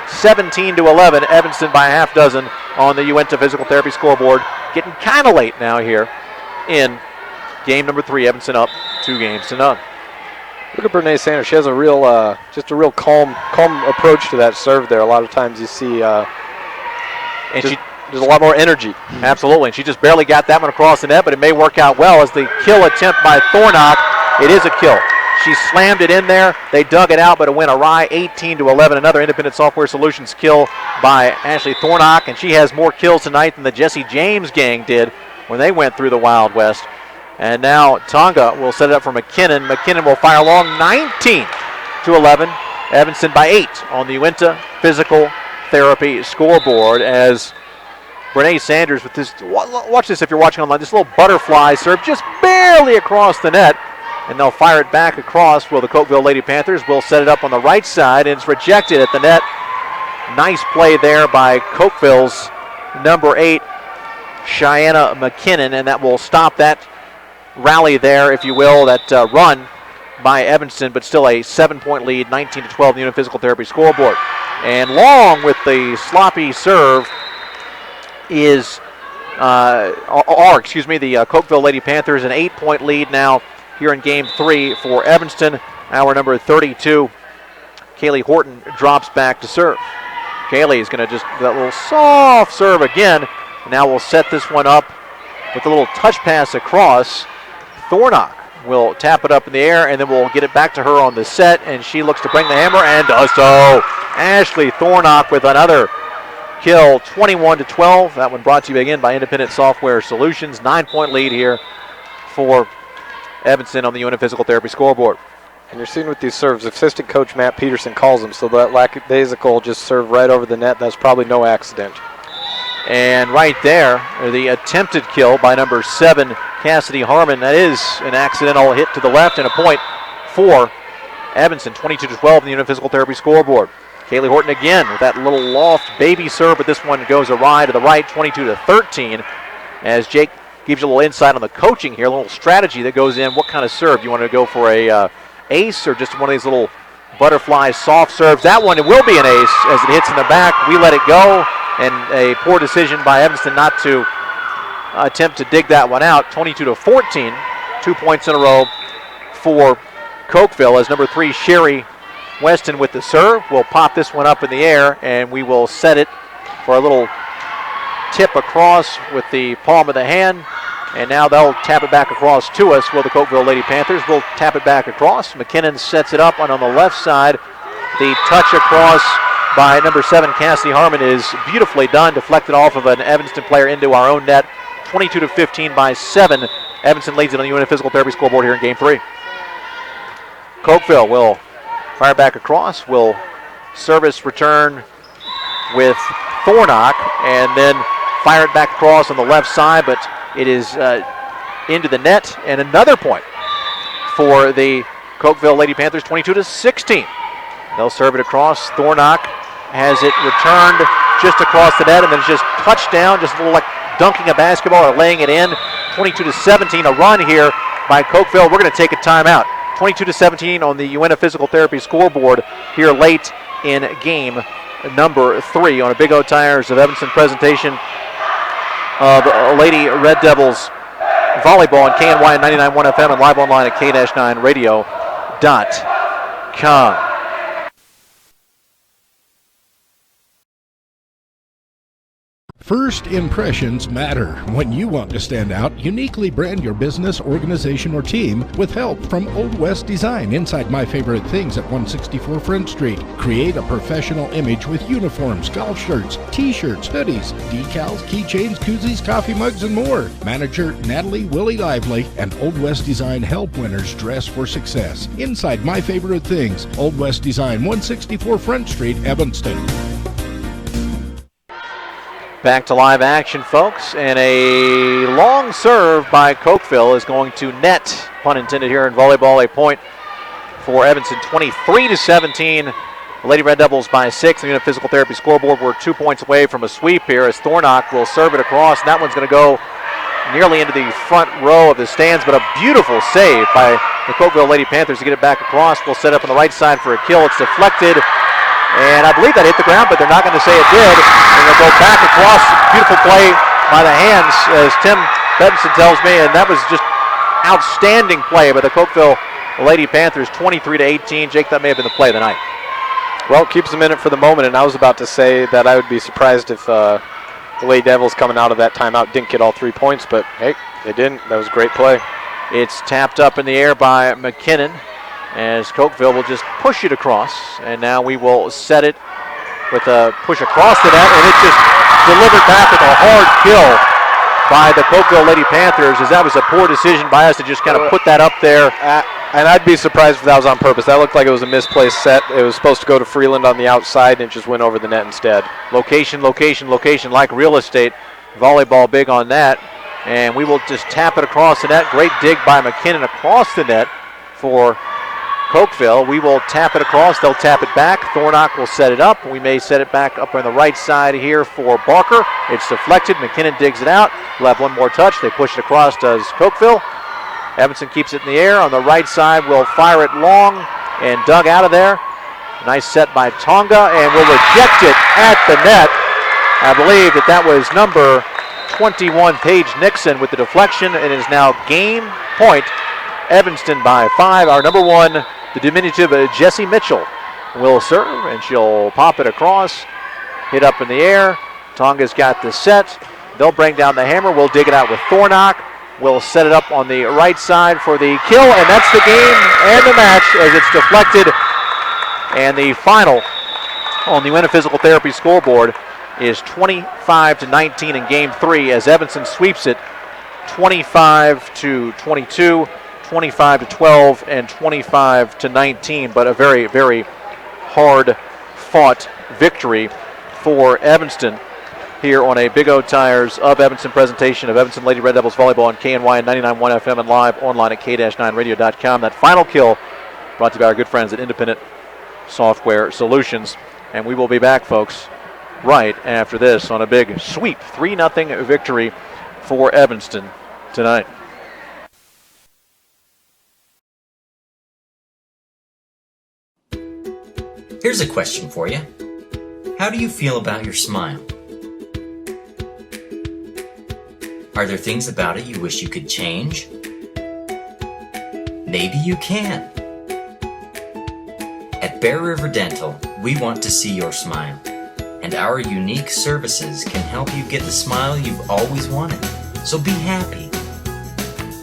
17-11, Evanston by a half dozen on the Uinta Physical Therapy scoreboard. Getting kind of late now here in game number 3. Evanston up 2-0.
Look at Brene Sanders. She has a real, just a real calm approach to that serve there. A lot of times you see, there's a lot more energy.
Absolutely, and she just barely got that one across the net, but it may work out well as the kill attempt by Thornock. It is a kill. She slammed it in there. They dug it out, but it went awry. 18-11. Another Independent Software Solutions kill by Ashley Thornock, and she has more kills tonight than the Jesse James gang did when they went through the Wild West. And now Tonga will set it up for McKinnon. McKinnon will fire long. 19-11. Evanston by 8 on the Uinta Physical Therapy scoreboard as Brene Sanders with this, watch this if you're watching online, this little butterfly serve just barely across the net. And they'll fire it back across. Well, the Cokeville Lady Panthers will set it up on the right side, and it's rejected at the net. Nice play there by Cokeville's number 8, Cheyenne McKinnon, and that will stop that rally there, if you will, that run by Evanston, but still a 7-point lead, 19-12 Unit Physical Therapy scoreboard. And Long with the sloppy serve is, the Cokeville Lady Panthers, an 8-point lead now here in game 3 for Evanston. Hour number 32, Kaylee Horton drops back to serve. Kaylee is going to just, that little soft serve again. Now we'll set this one up with a little touch pass across. Thornock will tap it up in the air, and then we'll get it back to her on the set, and she looks to bring the hammer and does so. Ashley Thornock with another kill, 21-12. That one brought to you again by Independent Software Solutions. 9-point lead here for Evanston on the Unit Physical Therapy scoreboard.
And you're seeing with these serves, assistant coach Matt Peterson calls them, so that lackadaisical just serve right over the net. That's probably no accident.
And right there, the attempted kill by number 7, Cassidy Harmon. That is an accidental hit to the left and a point for Evanston, 22-12 in the Unit Physical Therapy scoreboard. Kaylee Horton again with that little loft baby serve, but this one goes awry to the right, 22-13, as Jake gives you a little insight on the coaching here, a little strategy that goes in. What kind of serve? Do you want to go for a ace or just one of these little butterfly soft serves? That one, it will be an ace as it hits in the back. We let it go, and a poor decision by Evanston not to attempt to dig that one out. 22-14, 2 points in a row for Cokeville as number 3, Sherry Weston with the serve. We'll pop this one up in the air, and we will set it for a little tip across with the palm of the hand, and now they'll tap it back across to us. Well, the Cokeville Lady Panthers will tap it back across. McKinnon sets it up, and on the left side, the touch across by number 7, Cassidy Harmon, is beautifully done, deflected off of an Evanston player into our own net. 22-15 by 7. Evanston leads it on the Unit Physical Therapy scoreboard here in game 3. Cokeville will fire back across, will service return with Thornock, and then fire it back across on the left side, but it is into the net, and another point for the Cokeville Lady Panthers, 22-16. They'll serve it across. Thornock has it returned just across the net, and then it's just touchdown, just a little like dunking a basketball or laying it in. 22-17, a run here by Cokeville. We're going to take a timeout. 22-17 on the Uinta Physical Therapy scoreboard here late in game number 3 on a Big O Tires of Evanston presentation of Lady Red Devils volleyball on KNY 99.1 FM and live online at k-9radio.com.
First impressions matter. When you want to stand out, uniquely brand your business, organization, or team with help from Old West Design inside My Favorite Things at 164 Front Street. Create a professional image with uniforms, golf shirts, t-shirts, hoodies, decals, keychains, koozies, coffee mugs, and more. Manager Natalie Willie Lively and Old West Design help winners dress for success. Inside My Favorite Things, Old West Design, 164 Front Street, Evanston.
Back to live action, folks, and a long serve by Cokeville is going to net, pun intended here in volleyball, a point for Evanston, 23-17. The Lady Red Devils by 6. On the Unit Physical Therapy scoreboard, we're 2 points away from a sweep here as Thornock will serve it across, and that one's going to go nearly into the front row of the stands, but a beautiful save by the Cokeville Lady Panthers to get it back across. We'll set up on the right side for a kill. It's deflected. And I believe that hit the ground, but they're not going to say it did. And they'll go back across. Beautiful play by the hands, as Tim Benson tells me, and that was just outstanding play by the Cokeville Lady Panthers, 23-18. Jake, that may have been the play of the night.
Well, keeps them in it for the moment, and I was about to say that I would be surprised if the Lady Devils coming out of that timeout didn't get all 3 points, but hey, they didn't. That was a great play.
It's tapped up in the air by McKinnon, as Cokeville will just push it across, and now we will set it with a push across the net, and it just delivered back with a hard kill by the Cokeville Lady Panthers, as that was a poor decision by us to just kind of put that up there.
And I'd be surprised if that was on purpose. That looked like it was a misplaced set. It was supposed to go to Freeland on the outside, and it just went over the net instead.
Location, location, location, like real estate. Volleyball big on that, and we will just tap it across the net. Great dig by McKinnon across the net for Cokeville. We will tap it across. They'll tap it back. Thornock will set it up. We may set it back up on the right side here for Barker. It's deflected. McKinnon digs it out. We'll have one more touch. They push it across, does Cokeville. Evanston keeps it in the air. On the right side, we'll fire it long and dug out of there. Nice set by Tonga, and we'll reject it at the net. I believe that was number 21, Paige Nixon, with the deflection. It is now game point. Evanston by 5. Our number 1, the diminutive Jessie Mitchell, will serve, and she'll pop it across, hit up in the air. Tonga's got the set. They'll bring down the hammer. We'll dig it out with Thornock. We'll set it up on the right side for the kill, and that's the game and the match as it's deflected. And the final on the Unit Physical Therapy scoreboard is 25-19 in Game 3 as Evanston sweeps it 25-22, 25-12, and 25-19. But a very, very hard-fought victory for Evanston here on a Big O Tires of Evanston presentation of Evanston Lady Red Devils volleyball on KNY and 99.1 FM and live online at k-9radio.com. That final kill brought to you by our good friends at Independent Software Solutions. And we will be back, folks, right after this on a big sweep 3-0 victory for Evanston tonight.
Here's a question for you. How do you feel about your smile? Are there things about it you wish you could change? Maybe you can. At Bear River Dental, we want to see your smile, and our unique services can help you get the smile you've always wanted. So be happy.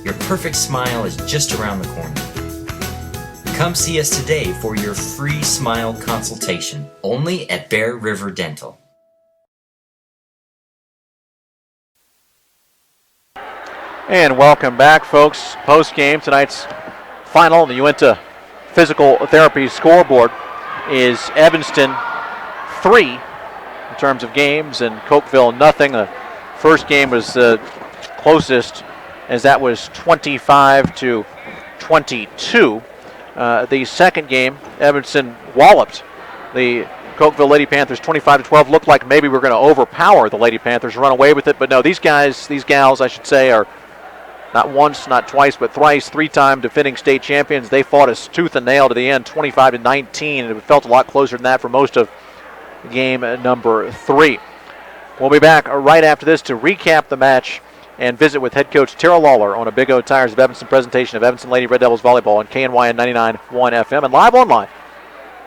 Your perfect smile is just around the corner. Come see us today for your free smile consultation, only at Bear River Dental.
And welcome back, folks. Post-game, tonight's final on the Uinta Physical Therapy scoreboard is Evanston 3 in terms of games and Cokeville nothing. The first game was the closest, as that was 25-22. The second game, Evanston walloped the Cokeville Lady Panthers 25-12. Looked like maybe we're going to overpower the Lady Panthers, run away with it, but no, these gals, I should say, are not once, not twice, but thrice, 3-time defending state champions. They fought us tooth and nail to the end, 25-19, and it felt a lot closer than that for most of game number 3. We'll be back right after this to recap the match and visit with head coach Tara Lawler on a Big O Tires of Evanston presentation of Evanston Lady Red Devils volleyball on KNY and 99.1 FM and live online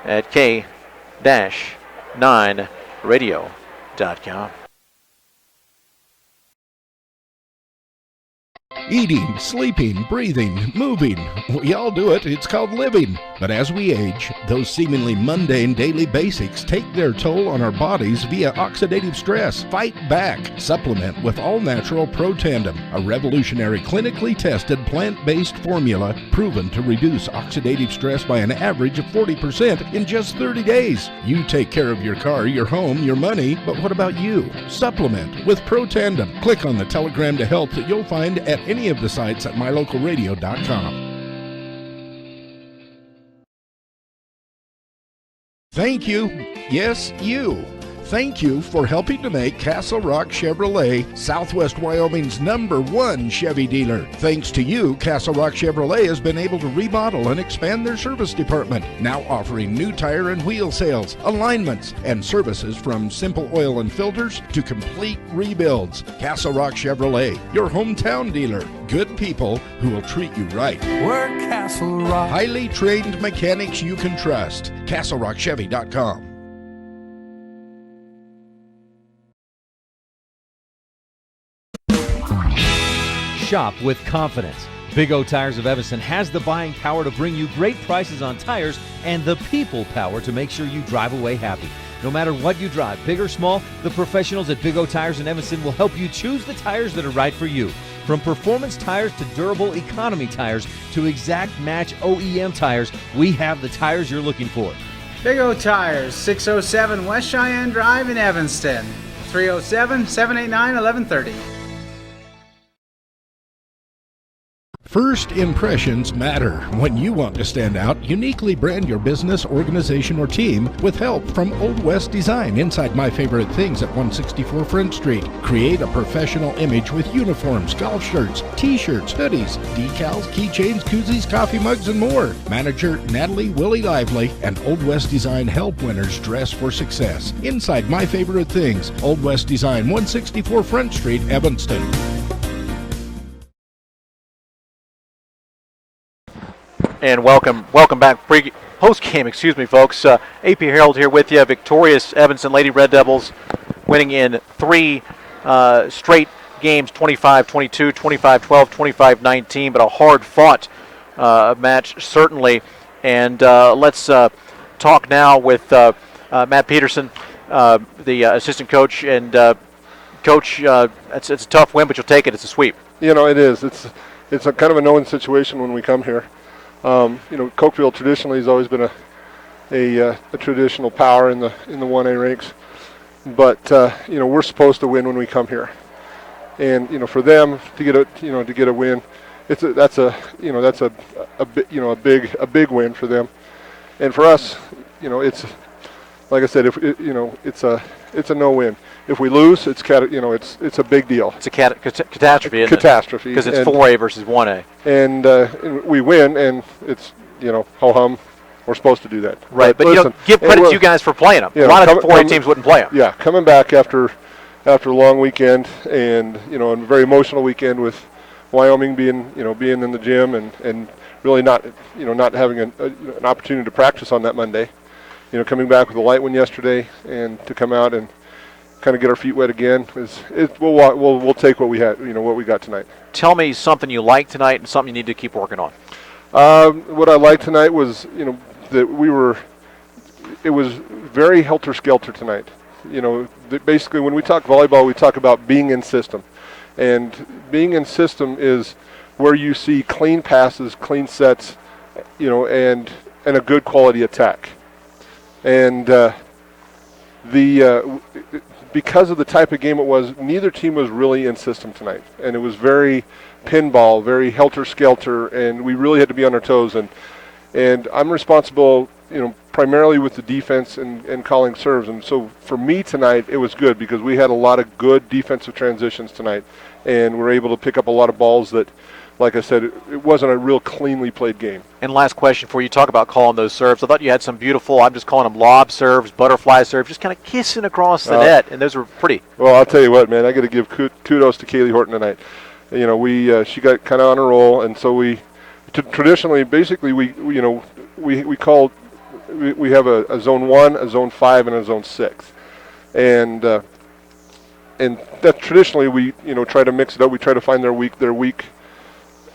at k-9radio.com.
Eating, sleeping, breathing, moving. We all do it. It's called living. But as we age, those seemingly mundane daily basics take their toll on our bodies via oxidative stress. Fight back. Supplement with all-natural Pro Tandem, a revolutionary clinically tested plant-based formula proven to reduce oxidative stress by an average of 40% in just 30 days. You take care of your car, your home, your money, but what about you? Supplement with Pro Tandem. Click on the telegram to health that you'll find at any of the sites at mylocalradio.com. Thank you. Yes, you. Thank you for helping to make Castle Rock Chevrolet Southwest Wyoming's #1 Chevy dealer. Thanks to you, Castle Rock Chevrolet has been able to remodel and expand their service department, now offering new tire and wheel sales, alignments, and services from simple oil and filters to complete rebuilds. Castle Rock Chevrolet, your hometown dealer. Good people who will treat you right.
We're Castle Rock.
Highly trained mechanics you can trust. CastleRockChevy.com.
Shop with confidence. Big O Tires of Evanston has the buying power to bring you great prices on tires and the people power to make sure you drive away happy. No matter what you drive, big or small, the professionals at Big O Tires in Evanston will help you choose the tires that are right for you. From performance tires to durable economy tires to exact match OEM tires, we have the tires you're looking for.
Big O Tires, 607 West Cheyenne Drive in Evanston, 307-789-1130.
First impressions matter. When you want to stand out, uniquely brand your business, organization, or team with help from Old West Design inside My Favorite Things at 164 Front Street. Create a professional image with uniforms, golf shirts, t-shirts, hoodies, decals, keychains, koozies, coffee mugs, and more. Manager Natalie Willie Lively and Old West Design help winners dress for success. Inside My Favorite Things, Old West Design, 164 Front Street, Evanston.
And welcome back. Post-game, folks. AP Herald here with you. Victorious Evanston Lady Red Devils winning in 3 straight games, 25-22, 25-12, 25-19, but a hard-fought match, certainly. And let's talk now with Matt Peterson, the assistant coach. And, Coach, it's a tough win, but you'll take it. It's a sweep.
You know, it is. It's a kind of a known situation when we come here. Cokeville traditionally has always been a traditional power in the 1A ranks, but we're supposed to win when we come here, and for them to get a win, that's a big win for them, and for us, it's like I said, it's a no win. If we lose, it's a big deal.
It's a catastrophe, isn't it?
Catastrophe.
Because it's 4A versus 1A.
And we win, and it's, ho-hum, we're supposed to do that.
Right, but listen, give credit to you guys for playing them. A lot of 4A teams wouldn't play them.
Yeah, coming back after a long weekend, and, a very emotional weekend with Wyoming being in the gym and really not having an opportunity to practice on that Monday. Coming back with a light one yesterday, and to come out and kind of get our feet wet again. We'll take what we had, what we got tonight.
Tell me something you liked tonight and something you need to keep working on.
What I liked tonight was, that it was very helter-skelter tonight. Basically when we talk volleyball, we talk about being in system. And being in system is where you see clean passes, clean sets, and a good quality attack. And because of the type of game it was, neither team was really in system tonight. And it was very pinball, very helter-skelter, and we really had to be on our toes. And I'm responsible, primarily with the defense and calling serves. And so for me tonight, it was good because we had a lot of good defensive transitions tonight. And we were able to pick up a lot of balls that, like I said, it wasn't a real cleanly played game.
And last question for you, talk about calling those serves. I thought you had some beautiful, I'm just calling them lob serves, butterfly serves, just kind of kissing across the net, and those were pretty.
Well, I'll tell you what, man, I got to give kudos to Kaylee Horton tonight. She got kind of on a roll, and so traditionally, basically, we have a zone 1, a zone 5, and a zone 6, and that traditionally we try to mix it up. We try to find their weak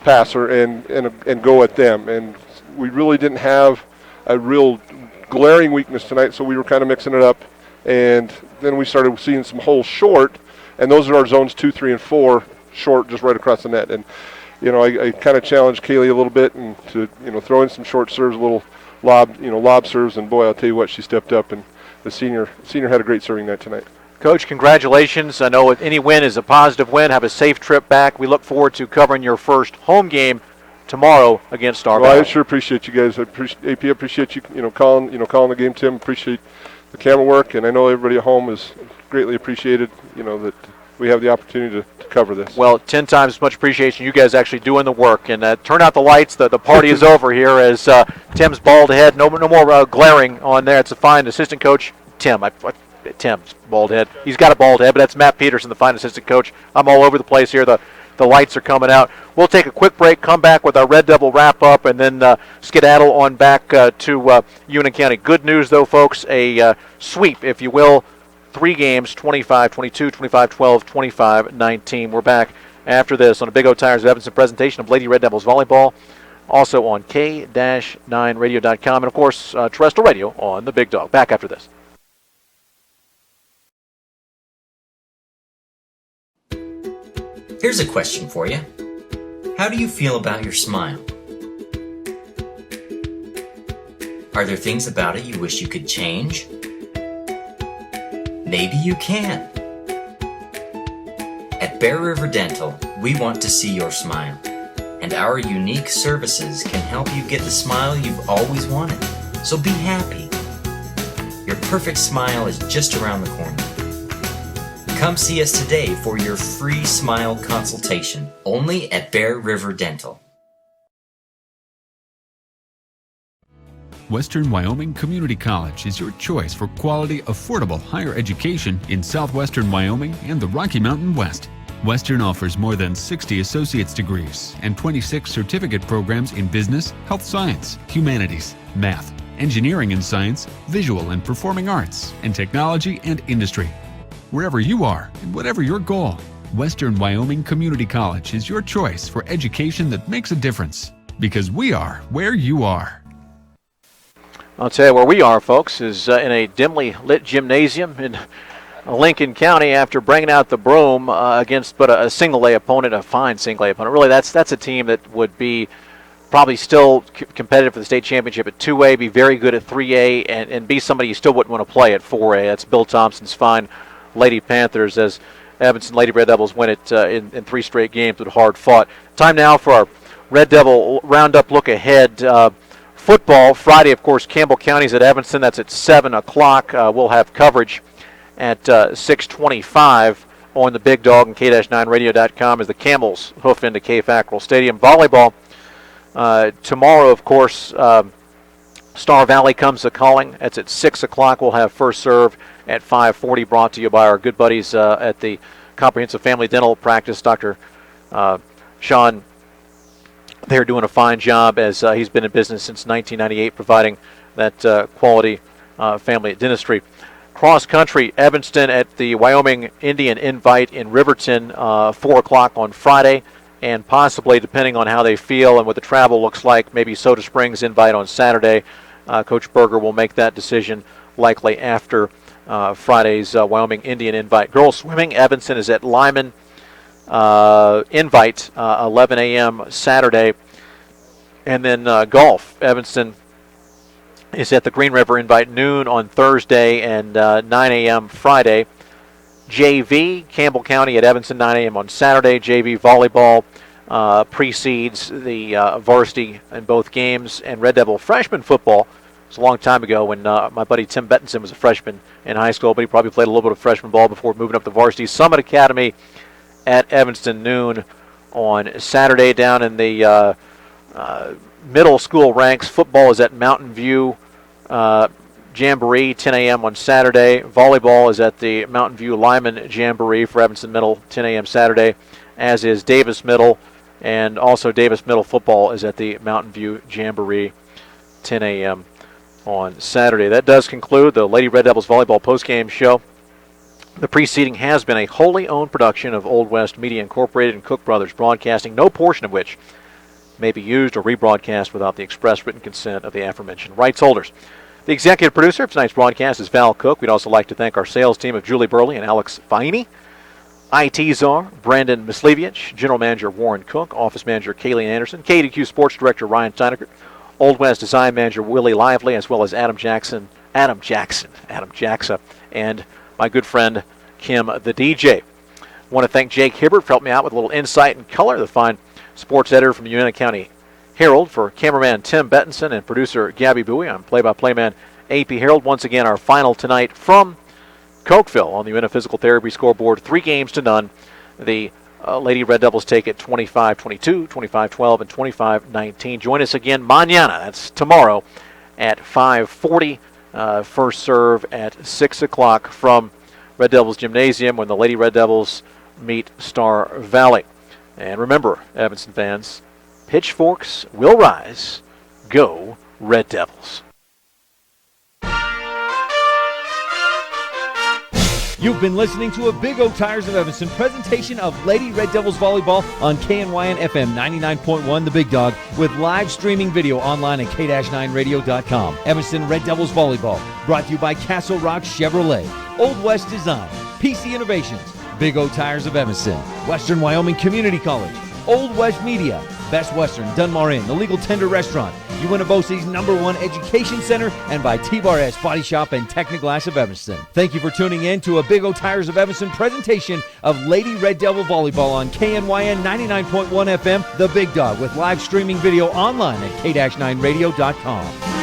passer and go at them. And we really didn't have a real glaring weakness tonight, so we were kind of mixing it up. And then we started seeing some holes short, and those are our zones 2, 3, and 4, short, just right across the net. And I kind of challenged Kaylee a little bit and to throw in some short serves, a little lob serves, and boy, I'll tell you what, she stepped up, and the senior had a great serving night tonight.
Coach, congratulations. I know any win is a positive win. Have a safe trip back. We look forward to covering your first home game tomorrow against Star Valley.
Well, I sure appreciate you guys. I appreciate you, calling the game, Tim. Appreciate the camera work, and I know everybody at home is greatly appreciated, that we have the opportunity to cover this.
Well, 10 times as much appreciation. You guys actually doing the work. And turn out the lights. The party is over here as Tim's bald head. No more glaring on there. It's a fine assistant coach, Tim. Tim's bald head. He's got a bald head, but that's Matt Peterson, the fine assistant coach. I'm all over the place here. The lights are coming out. We'll take a quick break, come back with our Red Devil wrap-up, and then skedaddle on back to Union County. Good news, though, folks, a sweep, if you will. 3 games, 25-22, 25-12, 25-19. We're back after this on a Big O Tires of Evanston presentation of Lady Red Devils Volleyball, also on K-9radio.com, and, of course, terrestrial radio on the Big Dog. Back after this.
Here's a question for you. How do you feel about your smile? Are there things about it you wish you could change? Maybe you can. At Bear River Dental, we want to see your smile, and our unique services can help you get the smile you've always wanted. So be happy. Your perfect smile is just around the corner. Come see us today for your free smile consultation, only at Bear River Dental.
Western Wyoming Community College is your choice for quality, affordable higher education in southwestern Wyoming and the Rocky Mountain West. Western offers more than 60 associate's degrees and 26 certificate programs in business, health science, humanities, math, engineering and science, visual and performing arts, and technology and industry. Wherever you are and whatever your goal, Western Wyoming Community College is your choice for education that makes a difference. Because we are where you are.
I'll tell you where we are, folks, is in a dimly lit gymnasium in Lincoln County after bringing out the broom against but a single-A opponent, a fine single-A opponent. Really, that's a team that would be probably still competitive for the state championship at 2A, be very good at 3A, and be somebody you still wouldn't want to play at 4A. That's Bill Thompson's fine Lady Panthers, as Evanston Lady Red Devils win it in 3 straight games, but hard fought. Time now for our Red Devil roundup look ahead. Football Friday, of course, Campbell County's at Evanston. That's at 7 o'clock. We'll have coverage at 6:25 on the Big Dog and K-9radio.com as the Camels hoof into K-Fackrell Stadium. Volleyball tomorrow, of course. Star Valley comes a calling. That's at 6 o'clock. We'll have first serve at 5:40, brought to you by our good buddies at the Comprehensive Family Dental Practice, Dr. Sean. They're doing a fine job as he's been in business since 1998, providing that quality family dentistry. Cross country, Evanston at the Wyoming Indian Invite in Riverton, 4 o'clock on Friday, and possibly, depending on how they feel and what the travel looks like, maybe Soda Springs Invite on Saturday. Coach Berger will make that decision likely after Friday's Wyoming Indian Invite. Girls swimming, Evanston is at Lyman Invite, 11 a.m. Saturday. And then golf, Evanston is at the Green River Invite, noon on Thursday and 9 a.m. Friday. JV, Campbell County at Evanston, 9 a.m. on Saturday. JV volleyball precedes the varsity in both games. And Red Devil freshman football. It's a long time ago when my buddy Tim Bettinson was a freshman in high school, but he probably played a little bit of freshman ball before moving up to varsity. Summit Academy at Evanston, noon on Saturday. Down in the middle school ranks, football is at Mountain View Jamboree, 10 a.m. on Saturday. Volleyball is at the Mountain View Lyman Jamboree for Evanston Middle, 10 a.m. Saturday, as is Davis Middle. And also Davis Middle football is at the Mountain View Jamboree, 10 a.m. on Saturday. That does conclude the Lady Red Devils volleyball postgame show. The preceding has been a wholly owned production of Old West Media Incorporated and Cook Brothers Broadcasting, no portion of which may be used or rebroadcast without the express written consent of the aforementioned rights holders. The executive producer of tonight's broadcast is Val Cook. We'd also like to thank our sales team of Julie Burley and Alex Faini, IT czar Brandon Misleviich, General Manager Warren Cook, Office Manager Kaylee Anderson, KDQ Sports Director Ryan Steinegger, Old West Design Manager Willie Lively, as well as Adam Jackson, and my good friend Kim the DJ. I want to thank Jake Hibbert for helping me out with a little insight and color, the fine sports editor from the Uinta County Herald, for cameraman Tim Bettinson and producer Gabby Bowie. I'm play-by-play man AP Harold. Once again, our final tonight from Cokeville on the Uinta Physical Therapy scoreboard, 3-0. The Lady Red Devils take it 25-22, 25-12, and 25-19. Join us again mañana, that's tomorrow, at 5:40. First serve at 6 o'clock from Red Devils Gymnasium when the Lady Red Devils meet Star Valley. And remember, Evanston fans, pitchforks will rise. Go Red Devils.
You've been listening to a Big O Tires of Evanston presentation of Lady Red Devils Volleyball on KNYN FM 99.1 The Big Dog, with live streaming video online at k-9radio.com. Evanston Red Devils Volleyball, brought to you by Castle Rock Chevrolet, Old West Design, PC Innovations, Big O Tires of Evanston, Western Wyoming Community College, Old West Media, Best Western, Dunmar Inn, the Legal Tender Restaurant, UNFOC's #1 education center, and by T-Bar S Body Shop and Technoglass of Evanston. Thank you for tuning in to a Big O Tires of Evanston presentation of Lady Red Devil Volleyball on KNYN 99.1 FM, The Big Dog, with live streaming video online at k-9radio.com.